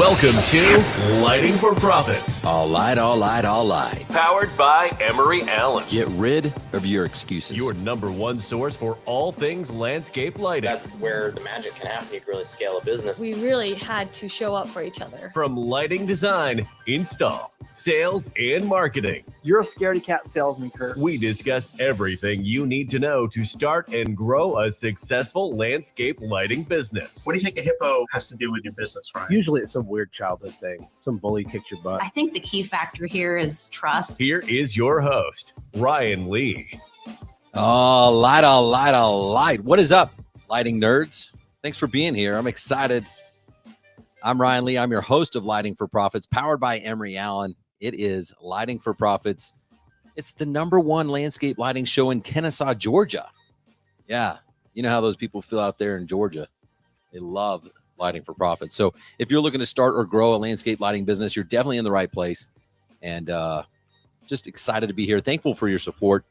Welcome to Lighting for Profits. All light. Powered by Emery Allen. Get rid of your excuses. Your number one source for all things landscape lighting. That's where the magic can happen. You can really scale a business. We really had to show up for each other. From lighting design, install, sales, and marketing. You're a scaredy cat salesman, Kurt. We discuss everything you need to know to start and grow a successful landscape lighting business. What do you think a hippo has to do with your business, Ryan? Usually it's some weird childhood thing. Some bully kicks your butt. I think the key factor here is trust. Here is your host, Ryan Lee. All light. What is up, lighting nerds? Thanks for being here. I'm excited. I'm Ryan Lee. I'm your host of Lighting for Profits, powered by Emery Allen. It is Lighting for Profits. It's the #1 landscape lighting show in Kennesaw, Georgia. Yeah, you know how those people feel out there in Georgia. They love Lighting for Profits. So if you're looking to start or grow a landscape lighting business, you're definitely in the right place. And just excited to be here. Thankful for your support.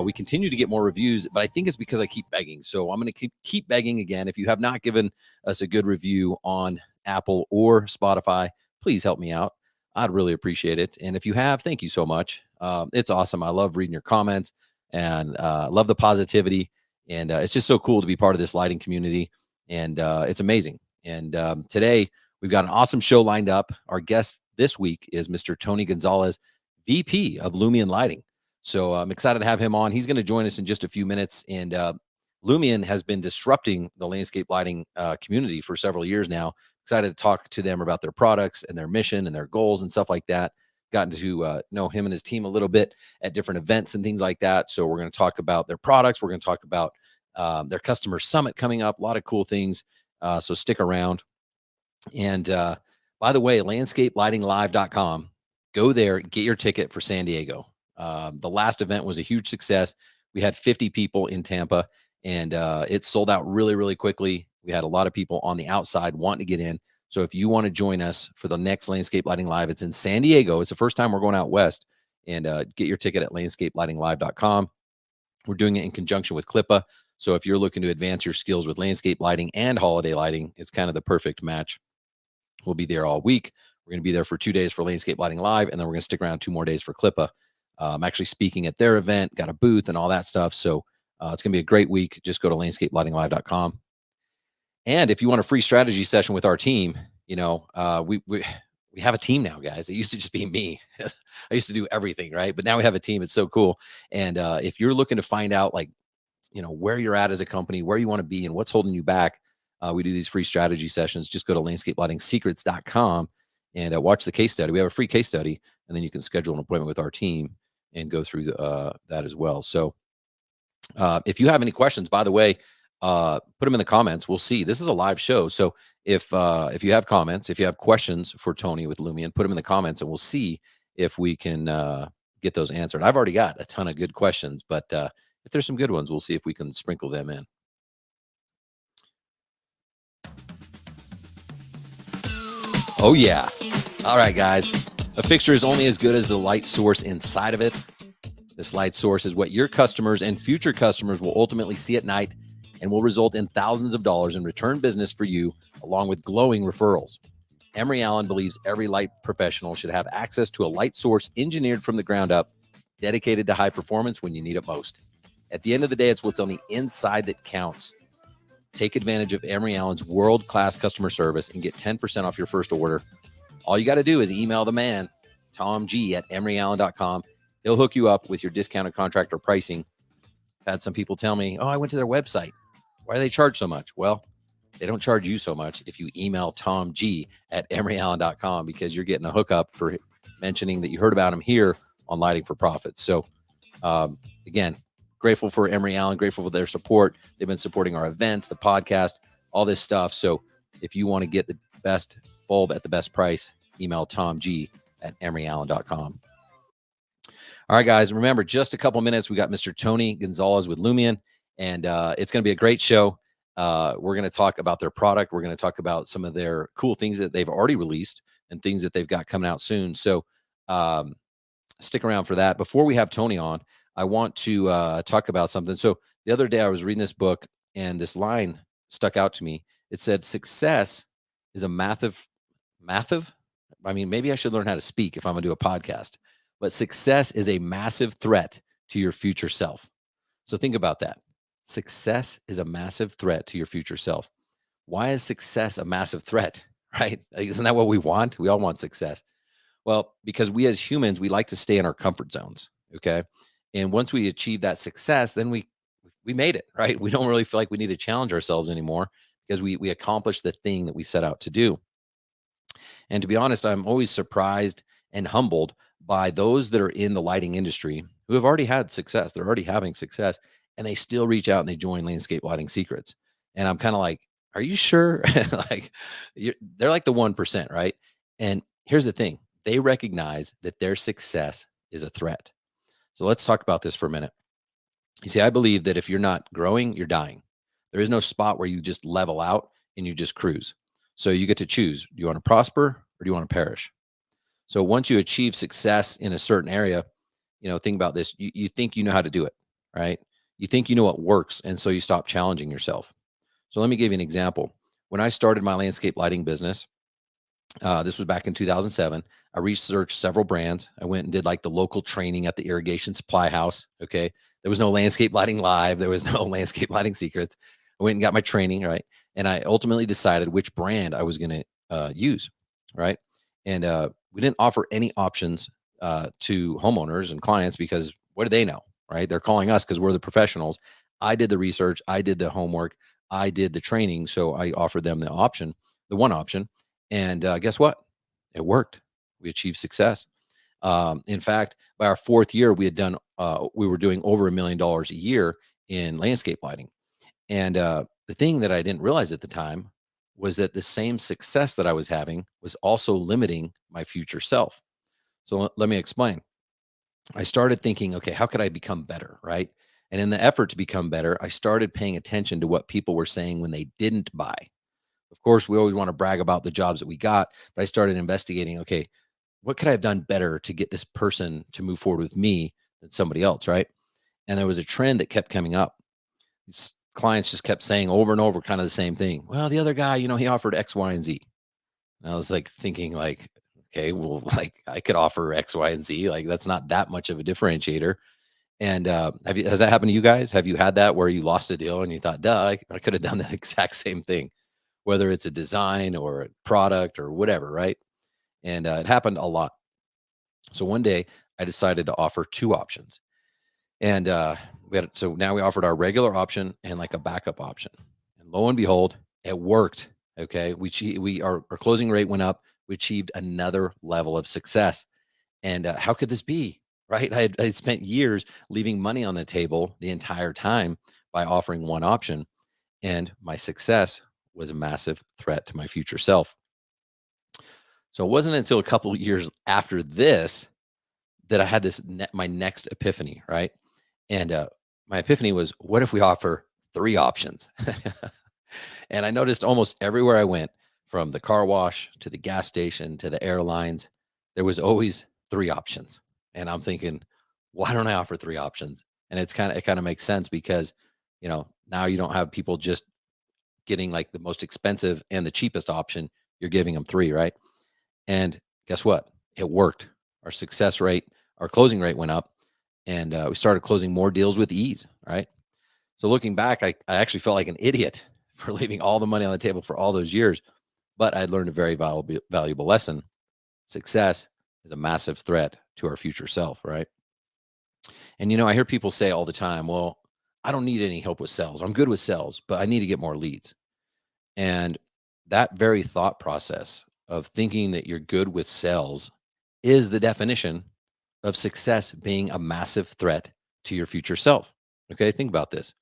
We continue to get more reviews, but I think it's because I keep begging. So I'm going to keep begging again. If you have not given us a good review on Apple or Spotify, please help me out. I'd really appreciate it. And if you have, thank you so much. It's awesome. I love reading your comments and love the positivity. And it's just so cool to be part of this lighting community. And it's amazing. And today we've got an awesome show lined up. Our guest this week is Mr. Tony Gonzalez, VP of Lumien Lighting. So I'm excited to have him on. He's going to join us in just a few minutes. And Lumion has been disrupting the landscape lighting community for several years now. Excited to talk to them about their products and their mission and their goals and stuff like that. Gotten to know him and his team a little bit at different events and things like that. So we're going to talk about their products. We're going to talk about their customer summit coming up. A lot of cool things. So stick around. And by the way, landscapelightinglive.com. Go there, get your ticket for San Diego. The last event was a huge success. We had 50 people in Tampa, and it sold out really, really quickly. We had a lot of people on the outside wanting to get in. So if you want to join us for the next Landscape Lighting Live, it's in San Diego. It's the first time we're going out west. And get your ticket at landscapelightinglive.com. We're doing it in conjunction with Clippa. So if you're looking to advance your skills with landscape lighting and holiday lighting, it's kind of the perfect match. We'll be there all week. We're going to be there for 2 days for Landscape Lighting Live, and then we're going to stick around 2 more days for Clippa. I'm actually speaking at their event, got a booth and all that stuff. So it's going to be a great week. Just go to landscapelightinglive.com. And if you want a free strategy session with our team, you know, we have a team now, guys. It used to just be me. I used to do everything, right? But now we have a team. It's so cool. And if you're looking to find out, like, you know, where you're at as a company, where you want to be and what's holding you back, we do these free strategy sessions. Just go to landscapelightingsecrets.com and watch the case study. We have a free case study, and then you can schedule an appointment with our team and go through that as well. So if you have any questions, by the way, put them in the comments. We'll see. This is a live show. So if you have comments, if you have questions for Tony with Lumion, put them in the comments, and we'll see if we can get those answered. I've already got a ton of good questions, but if there's some good ones, we'll see if we can sprinkle them in. Oh, yeah. All right, guys. A fixture is only as good as the light source inside of it. This light source is what your customers and future customers will ultimately see at night and will result in thousands of dollars in return business for you, along with glowing referrals. Emery Allen believes every light professional should have access to a light source engineered from the ground up, dedicated to high performance when you need it most. At the end of the day, it's what's on the inside that counts. Take advantage of Emery Allen's world-class customer service and get 10% off your first order. All you got to do is email the man, Tom G, at emeryallen.com. He'll hook you up with your discounted contractor pricing. I've had some people tell me, oh, I went to their website. Why do they charge so much? Well, they don't charge you so much if you email Tom G at emeryallen.com, because you're getting a hookup for mentioning that you heard about him here on Lighting for Profit. So, again, grateful for Emery Allen, grateful for their support. They've been supporting our events, the podcast, all this stuff. So if you want to get the best bulb at the best price, email Tom G at emeryallen.com. All right, guys, remember, just a couple minutes. We got Mr. Tony Gonzalez with Lumion, and it's going to be a great show. We're going to talk about their product. We're going to talk about some of their cool things that they've already released and things that they've got coming out soon. So stick around for that. Before we have Tony on, I want to talk about something. So the other day I was reading this book, and this line stuck out to me. It said, success is a math of massive. I mean, maybe I should learn how to speak if I'm going to do a podcast, but success is a massive threat to your future self. So think about that. Success is a massive threat to your future self. Why is success a massive threat? Right? Like, isn't that what we want? We all want success. Well, because we as humans, we like to stay in our comfort zones. Okay. And once we achieve that success, then we made it, right? We don't really feel like we need to challenge ourselves anymore because we accomplished the thing that we set out to do. And to be honest, I'm always surprised and humbled by those that are in the lighting industry who have already had success. They're already having success and they still reach out and they join Landscape Lighting Secrets. And I'm kind of like, are you sure? Like, they're like the 1%, right? And here's the thing, they recognize that their success is a threat. So let's talk about this for a minute. You see, I believe that if you're not growing, you're dying. There is no spot where you just level out and you just cruise. So you get to choose. Do you want to prosper or do you want to perish? So once you achieve success in a certain area, think about this. You think you know how to do it, right? You think you know what works. And so you stop challenging yourself. So let me give you an example. When I started my landscape lighting business, this was back in 2007. I researched several brands. I went and did like the local training at the irrigation supply house. Okay. There was no Landscape Lighting Live. There was no Landscape Lighting Secrets. I went and got my training, right? And I ultimately decided which brand I was going to use, right? And we didn't offer any options to homeowners and clients because what do they know, right? They're calling us because we're the professionals. I did the research. I did the homework. I did the training. So I offered them the option, the one option. And guess what? It worked. We achieved success. In fact, by our fourth year, we were doing over $1 million a year in landscape lighting. And the thing that I didn't realize at the time was that the same success that I was having was also limiting my future self. So let me explain. I started thinking, okay, how could I become better, right? And in the effort to become better, I started paying attention to what people were saying when they didn't buy. Of course, we always want to brag about the jobs that we got, but I started investigating, okay, what could I have done better to get this person to move forward with me than somebody else, right? And there was a trend that kept coming up. These clients just kept saying over and over kind of the same thing. Well, the other guy, he offered X, Y, and Z. And I was like thinking like, okay, well, like I could offer X, Y, and Z. Like that's not that much of a differentiator. And has that happened to you guys? Have you had that where you lost a deal and you thought, duh, I could have done the exact same thing, whether it's a design or a product or whatever, right? And it happened a lot. So one day I decided to offer two options. And so now we offered our regular option and like a backup option. And lo and behold, it worked. Okay. Our closing rate went up. We achieved another level of success. And how could this be? Right. I had spent years leaving money on the table the entire time by offering one option. And my success was a massive threat to my future self. So it wasn't until a couple of years after this that I had my next epiphany, right? And my epiphany was, what if we offer three options? And I noticed almost everywhere I went, from the car wash to the gas station to the airlines, there was always three options. And I'm thinking, why don't I offer three options? And it kind of makes sense because, now you don't have people just getting like the most expensive and the cheapest option. You're giving them three, right? And guess what? It worked. Our success rate, our closing rate went up, and we started closing more deals with ease, right? So looking back, I actually felt like an idiot for leaving all the money on the table for all those years, but I learned a very valuable lesson. Success is a massive threat to our future self, right? And, I hear people say all the time, well, I don't need any help with sales. I'm good with sales, but I need to get more leads. And that very thought process of thinking that you're good with sales is the definition of success being a massive threat to your future self. Okay, think about this.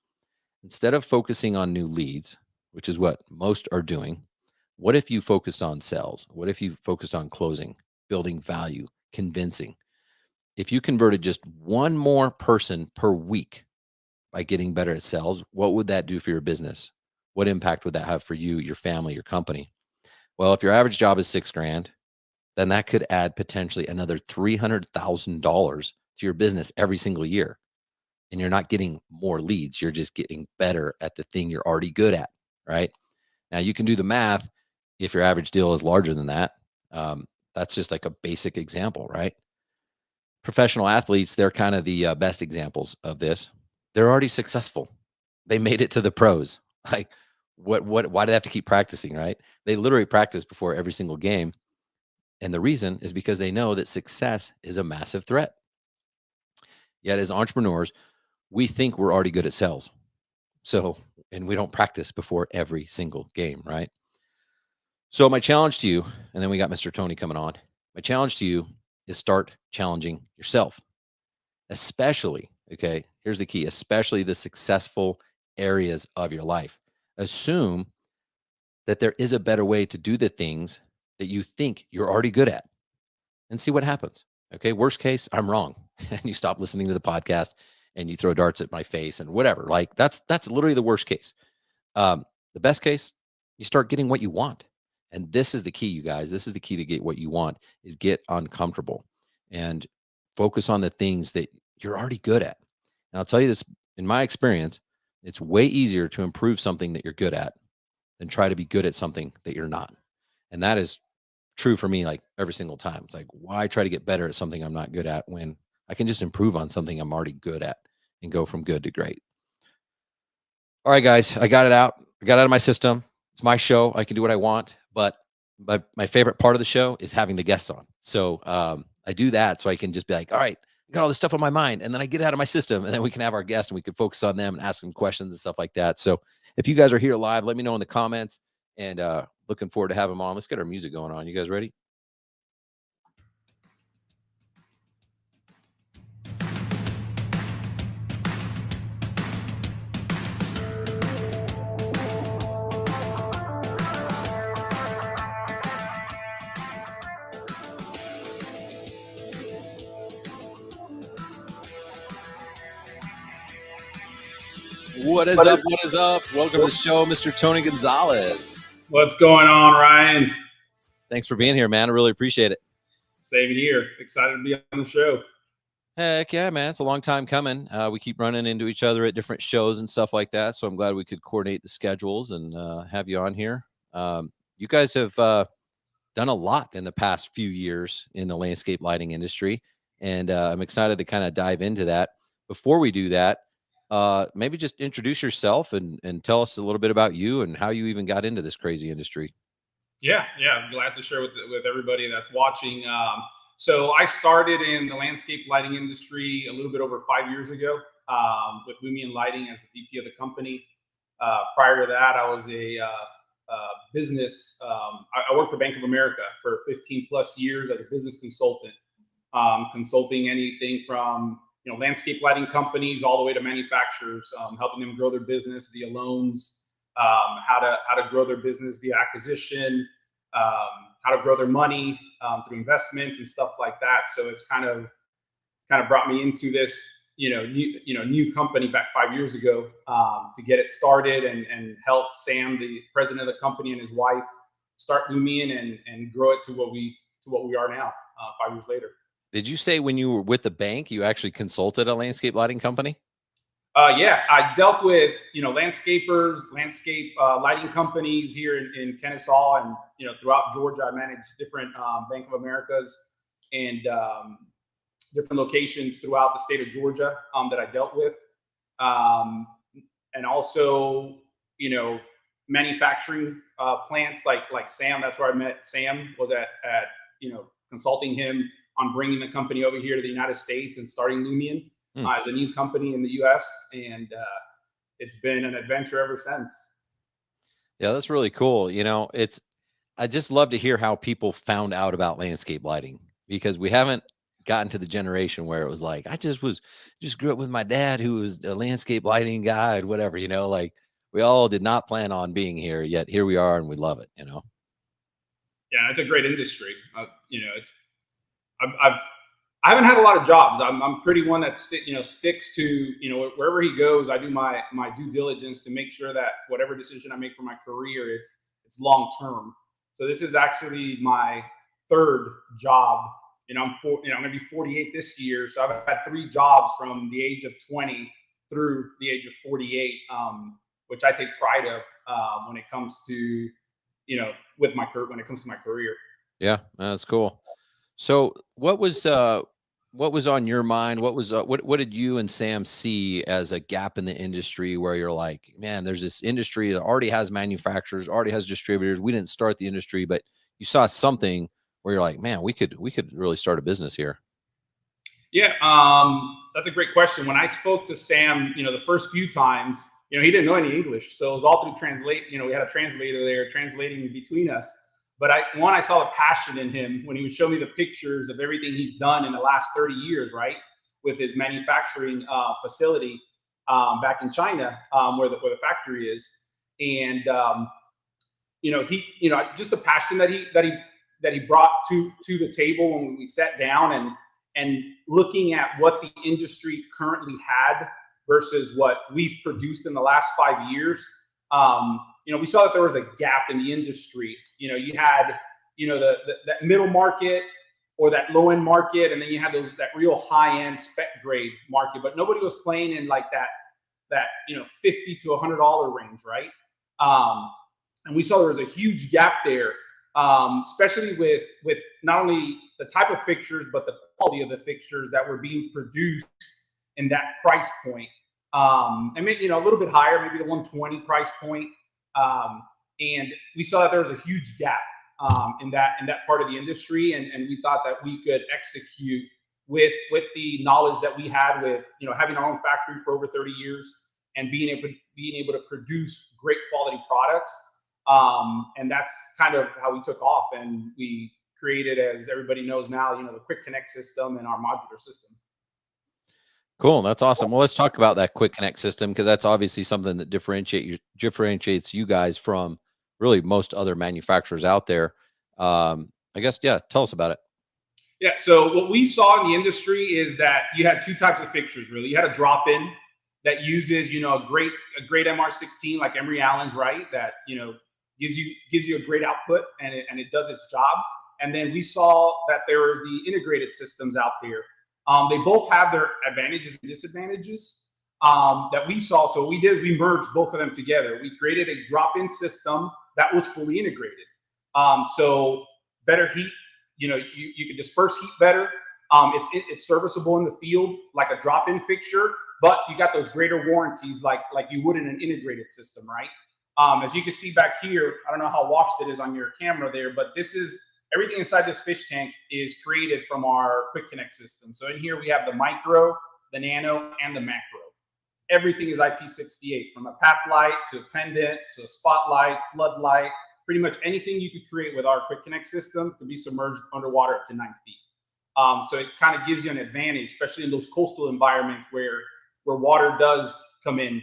Instead of focusing on new leads, which is what most are doing, what if you focused on sales? What if you focused on closing, building value, convincing? If you converted just one more person per week by getting better at sales, what would that do for your business? What impact would that have for you, your family, your company? Well, if your average job is $6,000, then that could add potentially another $300,000 to your business every single year. And you're not getting more leads. You're just getting better at the thing you're already good at, right? Now you can do the math. If your average deal is larger than that, That's just like a basic example, right? Professional athletes, they're kind of the best examples of this. They're already successful. They made it to the pros. Like, why do they have to keep practicing, right? They literally practice before every single game. And the reason is because they know that success is a massive threat. Yet, as entrepreneurs, we think we're already good at sales. So, and we don't practice before every single game, right? So, my challenge to you, and then we got Mr. Tony coming on. My challenge to you is start challenging yourself, especially, okay, here's the key, especially the successful areas of your life. Assume that there is a better way to do the things that you think you're already good at and see what happens. Okay. Worst case, I'm wrong. And you stop listening to the podcast and you throw darts at my face and whatever. Like that's literally the worst case. The best case, you start getting what you want. And this is the key, you guys. This is the key to get what you want is get uncomfortable and focus on the things that you're already good at. And I'll tell you this, in my experience, it's way easier to improve something that you're good at than try to be good at something that you're not. And that is true for me, like every single time. It's like, why try to get better at something I'm not good at when I can just improve on something I'm already good at and go from good to great. All right, guys, I got it out. I got it out of my system. It's my show. I can do what I want, but my favorite part of the show is having the guests on. So I do that so I can just be like, all right, I got all this stuff on my mind, and then I get it out of my system, and then we can have our guest and we can focus on them and ask them questions and stuff like that. So if you guys are here live, let me know in the comments, and looking forward to having them on. Let's get our music going on. You guys ready? What is up? What is up? Welcome to the show, Mr. Tony Gonzalez. What's going on, Ryan? Thanks for being here, man. I really appreciate it. Same here. Excited to be on the show. Heck yeah, man. It's a long time coming. We keep running into each other at different shows and stuff like that. So I'm glad we could coordinate the schedules and have you on here. You guys have done a lot in the past few years in the landscape lighting industry. And I'm excited to kind of dive into that. Before we do that, maybe just introduce yourself and tell us a little bit about you and how you even got into this crazy industry. Yeah. I'm glad to share with everybody that's watching. So I started in the landscape lighting industry a little bit over 5 years ago with Lumien Lighting as the VP of the company. Prior to that, I was a business. I worked for Bank of America for 15 plus years as a business consultant, consulting anything from landscape lighting companies all the way to manufacturers, helping them grow their business via loans, how to grow their business via acquisition, how to grow their money through investments and stuff like that. So it's kind of brought me into this new company back 5 years ago to get it started and help Sam, the president of the company, and his wife start Lumion and grow it to what we are now 5 years later. Did you say when you were with the bank, you actually consulted a landscape lighting company? Yeah, I dealt with landscapers, landscape lighting companies here in Kennesaw and throughout Georgia. I managed different Bank of Americas and different locations throughout the state of Georgia that I dealt with, and also manufacturing plants like Sam. That's where I met Sam. Was at consulting him on bringing the company over here to the United States and starting Lumion as a new company in the U.S. And it's been an adventure ever since. Yeah, that's really cool. I just love to hear how people found out about landscape lighting, because we haven't gotten to the generation where it was like, I just grew up with my dad who was a landscape lighting guy and whatever, like we all did not plan on being here, yet here we are and we love it, Yeah, it's a great industry. I haven't had a lot of jobs. I'm pretty one that sticks to wherever he goes. I do my due diligence to make sure that whatever decision I make for my career, it's long term. So this is actually my third job. I'm going to be 48 this year, so I've had 3 jobs from the age of 20 through the age of 48, which I take pride of when it comes to when it comes to my career. Yeah, that's cool. So what was on your mind? What did you and Sam see as a gap in the industry where you're like, man, there's this industry that already has manufacturers, already has distributors. We didn't start the industry, but you saw something where you're like, man, we could really start a business here. Yeah, that's a great question. When I spoke to Sam, the first few times, he didn't know any English, so it was all through translate. We had a translator there translating between us. But I saw the passion in him when he would show me the pictures of everything he's done in the last 30 years, right, with his manufacturing facility back in China, where the factory is, and just the passion that he brought to the table when we sat down and looking at what the industry currently had versus what we've produced in the last 5 years. We saw that there was a gap in the industry. You had, that middle market or that low end market, and then you had that real high end spec grade market, but nobody was playing in like that $50 to $100 range, right? And we saw there was a huge gap there, especially with not only the type of fixtures, but the quality of the fixtures that were being produced in that price point. And maybe, a little bit higher, maybe the 120 price point. And we saw that there was a huge gap in that part of the industry, and we thought that we could execute with the knowledge that we had with having our own factory for over 30 years and being able to produce great quality products. And that's kind of how we took off, and we created, as everybody knows now, the Quick Connect system and our modular system. Cool. That's awesome. Well, let's talk about that Quick Connect system, because that's obviously something that differentiates you guys from really most other manufacturers out there. I guess, yeah, tell us about it. Yeah. So what we saw in the industry is that you had two types of fixtures, really. You had a drop-in that uses, a great MR16 like Emery Allen's, right? That, gives you a great output and it does its job. And then we saw that there was the integrated systems out there. They both have their advantages and disadvantages that we saw. So what we did is we merged both of them together. We created a drop-in system that was fully integrated. So better heat, you can disperse heat better. It's serviceable in the field like a drop-in fixture, but you got those greater warranties like you would in an integrated system, right? As you can see back here, I don't know how washed it is on your camera there, but everything inside this fish tank is created from our Quick Connect system. So in here we have the micro, the nano, and the macro. Everything is IP68, from a path light to a pendant to a spotlight, floodlight. Pretty much anything you could create with our Quick Connect system could be submerged underwater up to 9 feet. So it kind of gives you an advantage, especially in those coastal environments where water does come in.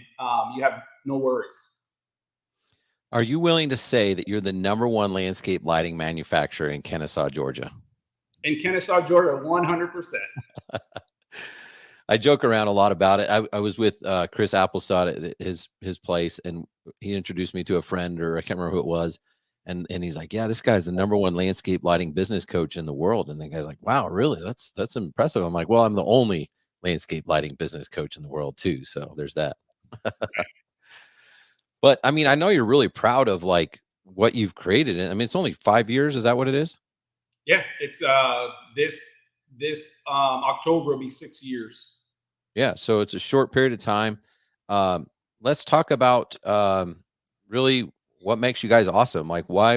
You have no worries. Are you willing to say that you're the #1 landscape lighting manufacturer in Kennesaw, Georgia? In Kennesaw, Georgia, 100%. I joke around a lot about it. I was with Chris Applestad at his place, and he introduced me to a friend, or I can't remember who it was. And he's like, yeah, this guy's the #1 landscape lighting business coach in the world. And the guy's like, wow, really? That's impressive. I'm like, well, I'm the only landscape lighting business coach in the world too. So there's that. But I mean, I know you're really proud of like what you've created. I mean, it's only 5 years. Is that what it is? Yeah, it's this October will be 6 years. Yeah, so it's a short period of time. Let's talk about really what makes you guys awesome. Like why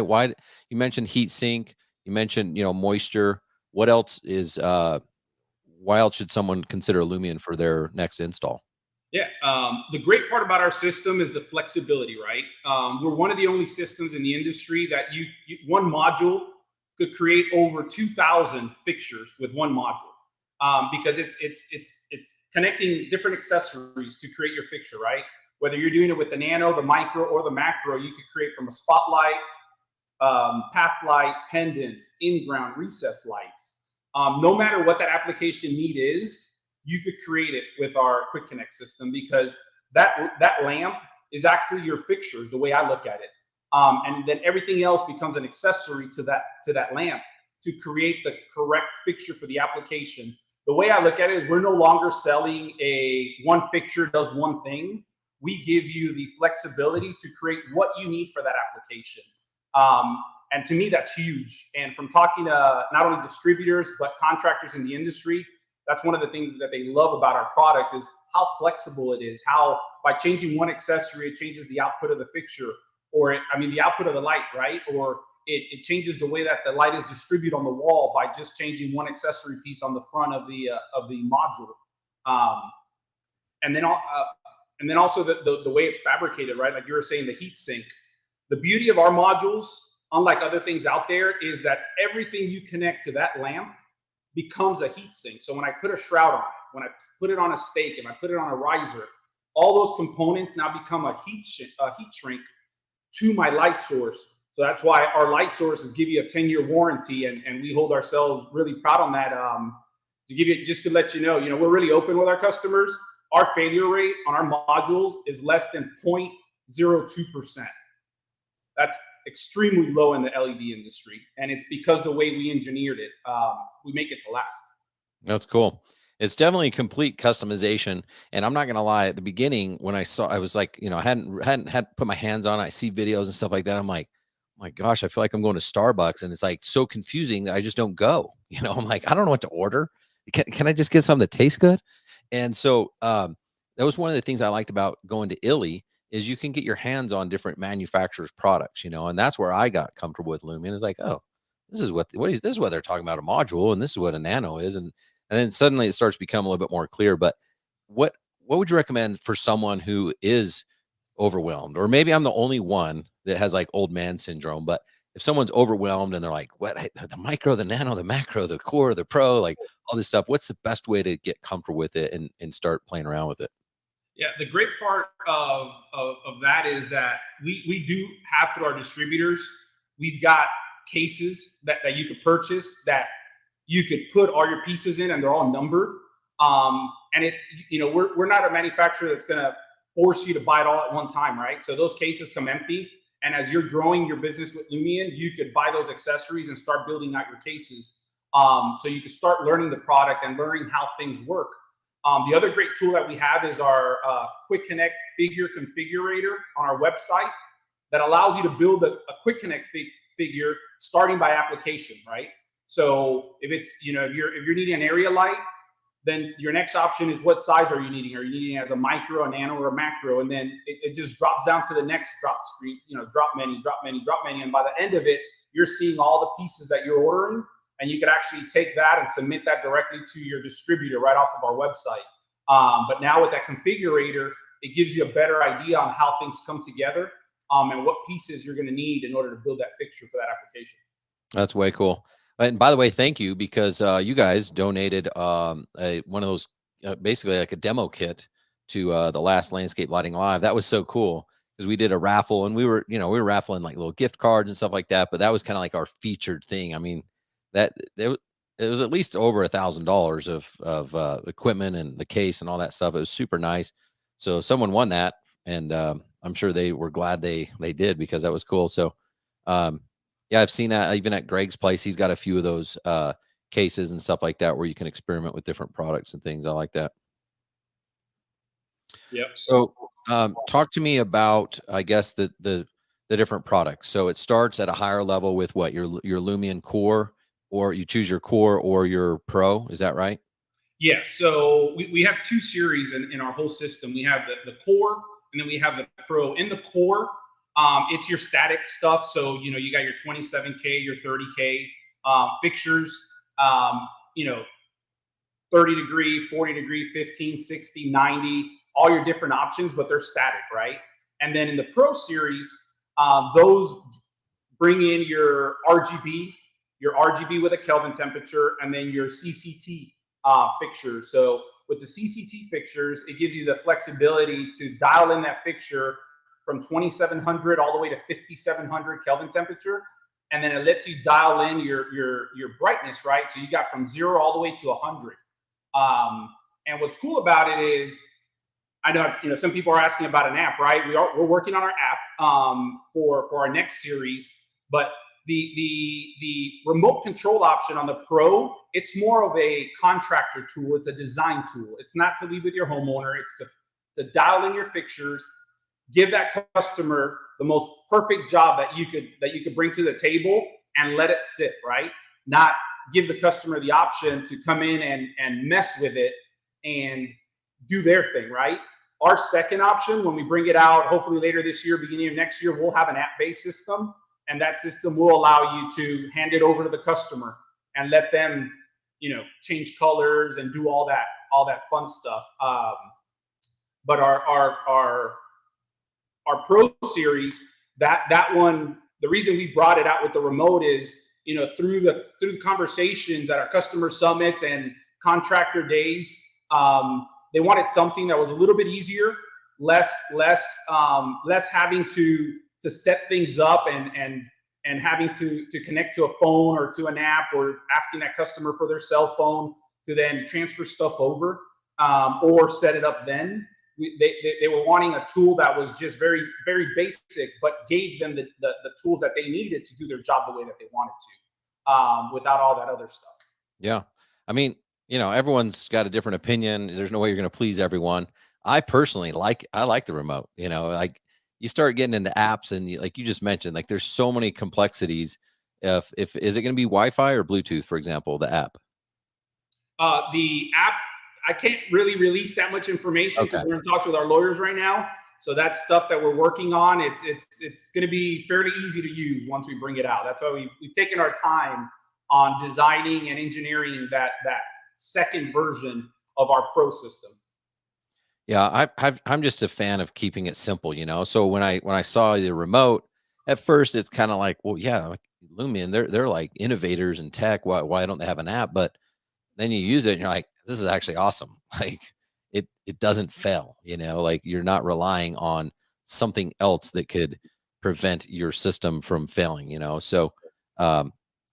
you mentioned heat sink, you mentioned moisture. What else is why else should someone consider Lumion for their next install? Yeah, the great part about our system is the flexibility, right? We're one of the only systems in the industry that one module could create over 2,000 fixtures with one module, because it's connecting different accessories to create your fixture, right? Whether you're doing it with the nano, the micro, or the macro, you could create from a spotlight, path light, pendants, in-ground, recess lights. No matter what that application need is, you could create it with our Quick Connect system, because that lamp is actually your fixtures, the way I look at it. And then everything else becomes an accessory to that lamp to create the correct fixture for the application. The way I look at it is we're no longer selling one fixture does one thing. We give you the flexibility to create what you need for that application. And to me, that's huge. And from talking to not only distributors, but contractors in the industry, that's one of the things that they love about our product is how flexible it is, how by changing one accessory, it changes the output of the fixture, or the output of the light, right? Or it changes the way that the light is distributed on the wall by just changing one accessory piece on the front of the module. And then also the way it's fabricated, right? Like you were saying, the heat sink. The beauty of our modules, unlike other things out there, is that everything you connect to that lamp becomes a heat sink. So when I put a shroud on it, when I put it on a stake, and I put it on a riser, all those components now become a heat shrink to my light source. So that's why our light sources give you a 10-year warranty, and we hold ourselves really proud on that. To let you know, we're really open with our customers. Our failure rate on our modules is less than 0.02%. That's extremely low in the LED industry, and it's because the way we engineered it, we make it to last. That's cool. It's definitely complete customization. And I'm not going to lie, at the beginning, when I was like, I hadn't had put my hands on it. I see videos and stuff like that. I'm like, oh my gosh, I feel like I'm going to Starbucks, and it's like so confusing that I just don't go. I'm like, I don't know what to order. Can I just get something that tastes good? And so that was one of the things I liked about going to Illy is you can get your hands on different manufacturers' products, and that's where I got comfortable with Lumion. It's like, oh, this is what they're talking about, a module, and this is what a nano is. And then suddenly it starts to become a little bit more clear. But what would you recommend for someone who is overwhelmed? Or maybe I'm the only one that has like old man syndrome, but if someone's overwhelmed and they're like, what, the micro, the nano, the macro, the core, the pro, like all this stuff, what's the best way to get comfortable with it and start playing around with it? Yeah, the great part of that is that we do have, through our distributors, we've got cases that you could purchase that you could put all your pieces in, and they're all numbered. And we're not a manufacturer that's going to force you to buy it all at one time, right? So those cases come empty. And as you're growing your business with Lumion, you could buy those accessories and start building out your cases. So you can start learning the product and learning how things work. The other great tool that we have is our Quick Connect figure configurator on our website that allows you to build a Quick Connect figure starting by application, right? So if it's, if you're needing an area light, then your next option is what size are you needing? Are you needing it as a micro, a nano, or a macro? And then it just drops down to the next drop screen, drop menu, drop menu, drop menu. And by the end of it, you're seeing all the pieces that you're ordering. And you could actually take that and submit that directly to your distributor right off of our website. But now with that configurator, it gives you a better idea on how things come together and what pieces you're going to need in order to build that fixture for that application. That's way cool. And by the way, thank you, because you guys donated one of those, basically like a demo kit to the last Landscape Lighting Live. That was so cool because we did a raffle, and we were raffling like little gift cards and stuff like that. But that was kind of like our featured thing. I mean, it was at least over $1,000 of equipment and the case and all that stuff. It was super nice. So someone won that, and I'm sure they were glad they did, because that was cool. So yeah, I've seen that even at Greg's place. He's got a few of those cases and stuff like that where you can experiment with different products and things. I like that. Yep. So talk to me about, I guess, the different products. So it starts at a higher level with what, your Lumion Core, or you choose your Core or your Pro. Is that right? Yeah. So we have two series in our whole system. We have the Core, and then we have the Pro. In the Core, it's your static stuff. So, you got your 27K, your 30K fixtures, 30 degree, 40 degree, 15, 60, 90, all your different options, but they're static, right? And then in the Pro series, those bring in your RGB with a Kelvin temperature, and then your CCT fixtures. So with the CCT fixtures, it gives you the flexibility to dial in that fixture from 2700 all the way to 5700 Kelvin temperature. And then it lets you dial in your brightness, right? So you got from 0 all the way to 100. And what's cool about it is, I know, some people are asking about an app, right? We're working on our app for our next series, but the remote control option on the Pro, it's more of a contractor tool. It's a design tool. It's not to leave with your homeowner. It's to dial in your fixtures, give that customer the most perfect job that you could bring to the table and let it sit, right? Not give the customer the option to come in and mess with it and do their thing, right? Our second option, when we bring it out, hopefully later this year, beginning of next year, we'll have an app-based system, and that system will allow you to hand it over to the customer and let them, change colors and do all that fun stuff. But our Pro series, that one, the reason we brought it out with the remote is, through the conversations at our customer summits and contractor days, they wanted something that was a little bit easier, less having to set things up and having to connect to a phone or to an app or asking that customer for their cell phone to then transfer stuff over or set it up then. They were wanting a tool that was just very, very basic, but gave them the tools that they needed to do their job the way that they wanted to, without all that other stuff. Yeah. I mean, everyone's got a different opinion. There's no way you're going to please everyone. I personally like the remote, like you start getting into apps and like you just mentioned, like there's so many complexities. If is it going to be Wi-Fi or Bluetooth, for example, the app? The app, I can't really release that much information because we're in talks with our lawyers right now. So that's stuff that we're working on. It's going to be fairly easy to use once we bring it out. That's why we've taken our time on designing and engineering that second version of our Pro system. Yeah, I'm just a fan of keeping it simple, So when I saw the remote, at first it's kind of like, well, yeah, like Lumion, they're like innovators in tech. Why don't they have an app? But then you use it and you're like, this is actually awesome. Like it doesn't fail, like you're not relying on something else that could prevent your system from failing, So I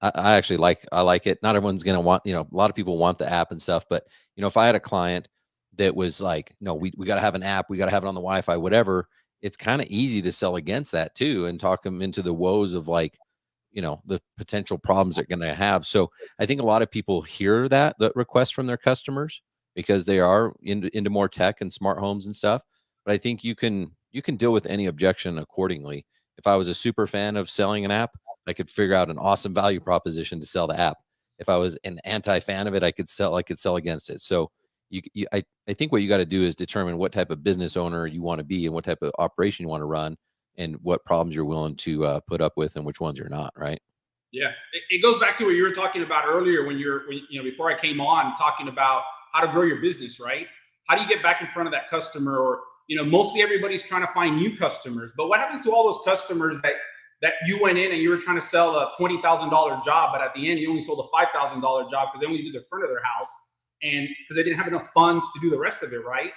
actually like it. Not everyone's going to want, a lot of people want the app and stuff, but if I had a client that was like, no, we got to have an app, we got to have it on the Wi-Fi, whatever, it's kind of easy to sell against that too and talk them into the woes of like, the potential problems they're going to have. So I think a lot of people hear that request from their customers because they are into more tech and smart homes and stuff. But I think you can deal with any objection accordingly. If I was a super fan of selling an app, I could figure out an awesome value proposition to sell the app. If I was an anti-fan of it, I could sell against it. So I think what you got to do is determine what type of business owner you want to be and what type of operation you want to run and what problems you're willing to put up with and which ones you're not, right? Yeah, it goes back to what you were talking about earlier when before I came on, talking about how to grow your business, right? How do you get back in front of that customer? Or, mostly everybody's trying to find new customers, but what happens to all those customers that you went in and you were trying to sell a $20,000 job, but at the end you only sold a $5,000 job because they only did the front of their house and because they didn't have enough funds to do the rest of it, right?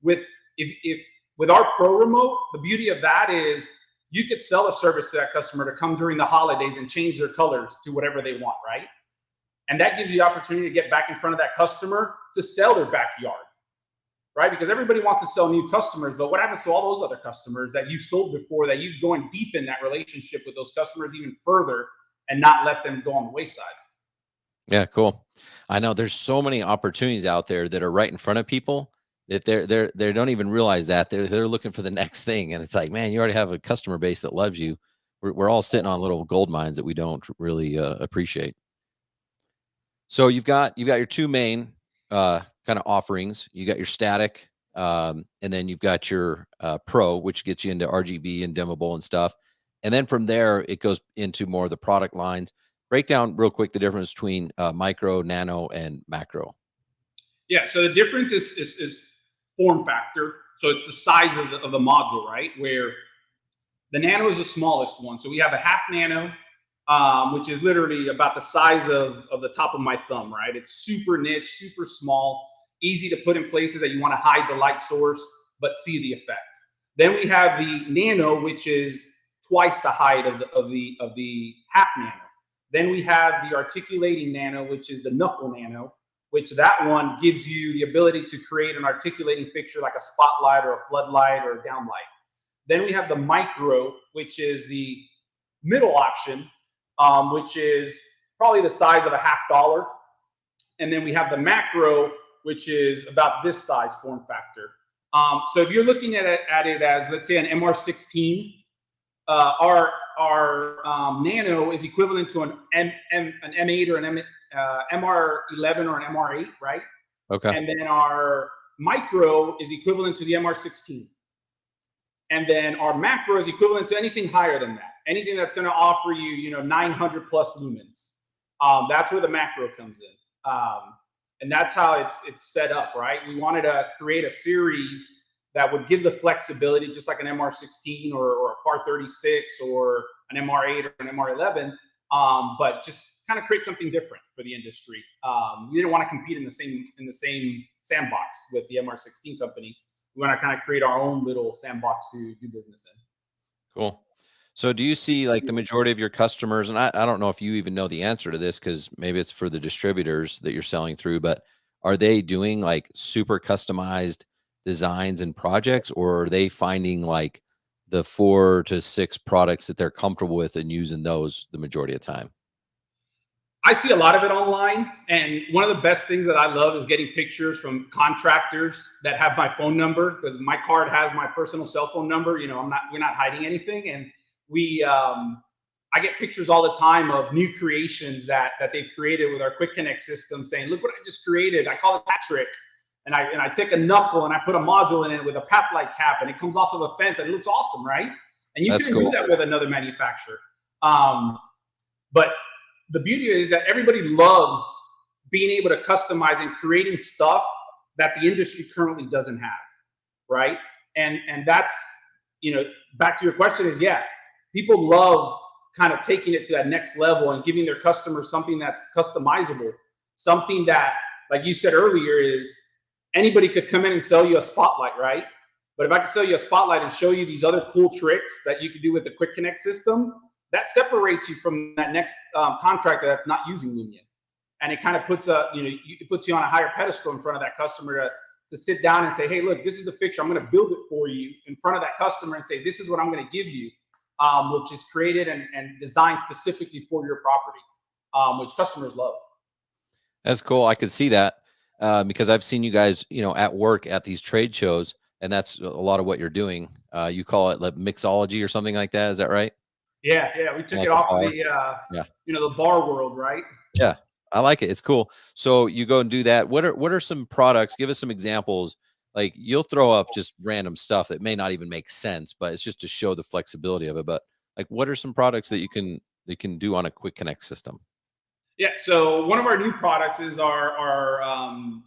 With our Pro remote, the beauty of that is you could sell a service to that customer to come during the holidays and change their colors to whatever they want, right? And that gives you the opportunity to get back in front of that customer to sell their backyard, right? Because everybody wants to sell new customers, but what happens to all those other customers that you sold before, that you've going deep in that relationship with those customers even further and not let them go on the wayside? Yeah, cool. I know there's so many opportunities out there that are right in front of people that they don't even realize that they're looking for the next thing. And it's like, man, you already have a customer base that loves you. We're all sitting on little gold mines that we don't really appreciate. So you've got your two main kind of offerings. You got your static, and then you've got your Pro, which gets you into RGB and dimmable and stuff. And then from there, it goes into more of the product lines. Break down real quick the difference between micro, nano, and macro. Yeah, so the difference is form factor. So it's the size of the module, right? Where the nano is the smallest one. So we have a half nano, which is literally about the size of the top of my thumb, right? It's super niche, super small, easy to put in places that you want to hide the light source, but see the effect. Then we have the nano, which is twice the height of the half nano. Then we have the articulating nano, which is the knuckle nano, which that one gives you the ability to create an articulating fixture like a spotlight or a floodlight or a downlight. Then we have the micro, which is the middle option, which is probably the size of a $50. And then we have the macro, which is about this size form factor. So if you're looking at it as, let's say, an MR16, our Nano is equivalent to an M8 or an MR11 or an MR8, right? Okay. And then our Micro is equivalent to the MR16. And then our Macro is equivalent to anything higher than that. Anything that's going to offer you, 900 plus lumens. That's where the Macro comes in. And that's how it's set up, right? We wanted to create a series that would give the flexibility, just like an MR16 or a PAR 36 or an MR8 or an MR11, but just kind of create something different for the industry. We didn't want to compete in the same sandbox with the MR16 companies. We want to kind of create our own little sandbox to do business in. Cool. So do you see like the majority of your customers, and I don't know if you even know the answer to this because maybe it's for the distributors that you're selling through, but are they doing like super customized designs and projects, or are they finding like the 4 to 6 products that they're comfortable with and using those the majority of the time? I see a lot of it online, and one of the best things that I love is getting pictures from contractors that have my phone number, because my card has my personal cell phone number. We're not hiding anything, and I get pictures all the time of new creations that they've created with our Quick Connect system, saying, "Look what I just created! I call it that trick." And I take a knuckle and I put a module in it with a path light cap, and it comes off of a fence, and it looks awesome, right? And you can do that with another manufacturer, but the beauty is that everybody loves being able to customize and creating stuff that the industry currently doesn't have, right? And that's, back to your question is, yeah, people love kind of taking it to that next level and giving their customers something that's customizable, something that, like you said earlier, is anybody could come in and sell you a spotlight, right? But if I could sell you a spotlight and show you these other cool tricks that you could do with the Quick Connect system, that separates you from that next contractor that's not using Lumion. And it kind of puts it puts you on a higher pedestal in front of that customer to sit down and say, "Hey, look, this is the fixture. I'm going to build it for you," in front of that customer and say, "This is what I'm going to give you," which is created and designed specifically for your property, which customers love. That's cool. I could see that because I've seen you guys, at work at these trade shows, and that's a lot of what you're doing. You call it like mixology or something like that. Is that right? Yeah, we took Like it off of the bar world, right? Yeah, I like it. It's cool. So you go and do that. What are some products? Give us some examples. Like you'll throw up just random stuff that may not even make sense, but it's just to show the flexibility of it. But like, what are some products that you can do on a Quick Connect system? Yeah, so one of our new products is our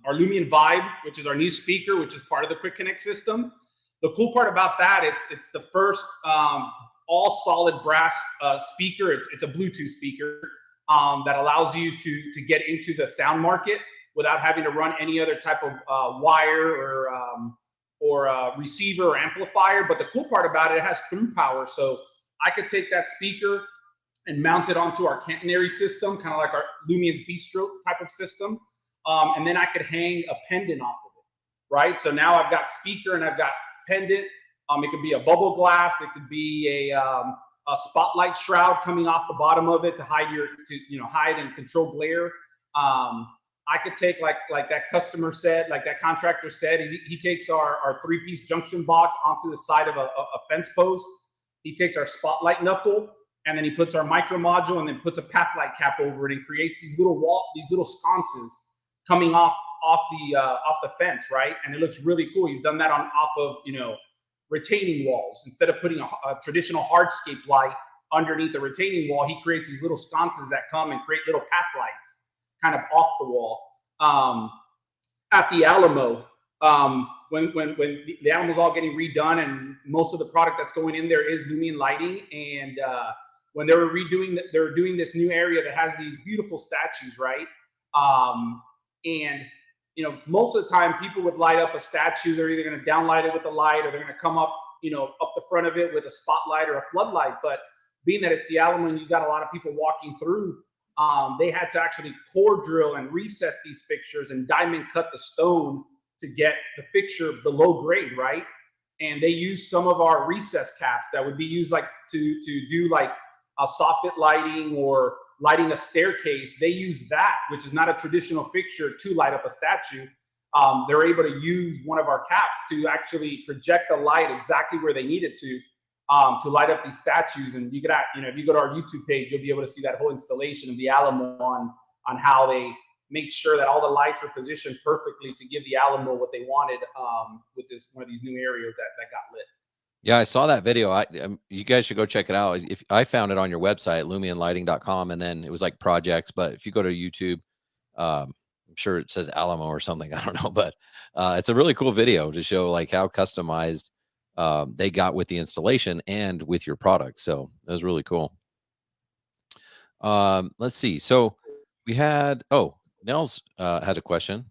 Lumion Vibe, which is our new speaker, which is part of the Quick Connect system. The cool part about that, it's the first all solid brass speaker. It's a Bluetooth speaker that allows you to get into the sound market without having to run any other type of wire or receiver or amplifier. But the cool part about it has through power. So I could take that speaker and mount it onto our catenary system, kind of like our Lumion's Bistro type of system. And then I could hang a pendant off of it, right? So now I've got speaker and I've got pendant. It could be a bubble glass. It could be a spotlight shroud coming off the bottom of it to hide hide and control glare. I could take like that customer said, like that contractor said, he takes our 3-piece junction box onto the side of a fence post. He takes our spotlight knuckle, and then he puts our micro module and then puts a path light cap over it and creates these little sconces coming off the fence, right? And it looks really cool. He's done that off of retaining walls. Instead of putting a traditional hardscape light underneath the retaining wall, he creates these little sconces that come and create little path lights kind of off the wall. At the Alamo, when the Alamo's all getting redone and most of the product that's going in there is Lumien Lighting, and when they were doing this new area that has these beautiful statues, right? And most of the time people would light up a statue. They're either going to downlight it with a light, or they're going to come up, up the front of it with a spotlight or a floodlight. But being that it's the Alamo and you got a lot of people walking through, they had to actually core drill and recess these fixtures and diamond cut the stone to get the fixture below grade, right? And they used some of our recess caps that would be used like to do like a soffit lighting or lighting a staircase. They use that, which is not a traditional fixture, to light up a statue. They're able to use one of our caps to actually project the light exactly where they need it to. to light up these statues. And you could, if you go to our YouTube page, you'll be able to see that whole installation of the Alamo on how they made sure that all the lights were positioned perfectly to give the Alamo what they wanted with one of these new areas that got lit. Yeah, I saw that video. You guys should go check it out. If I found it on your website, lumienlighting.com, and then it was like projects. But if you go to YouTube, I'm sure it says Alamo or something. I don't know, but it's a really cool video to show like how customized they got with the installation and with your product. So it was really cool. Let's see. So we had Nels had a question.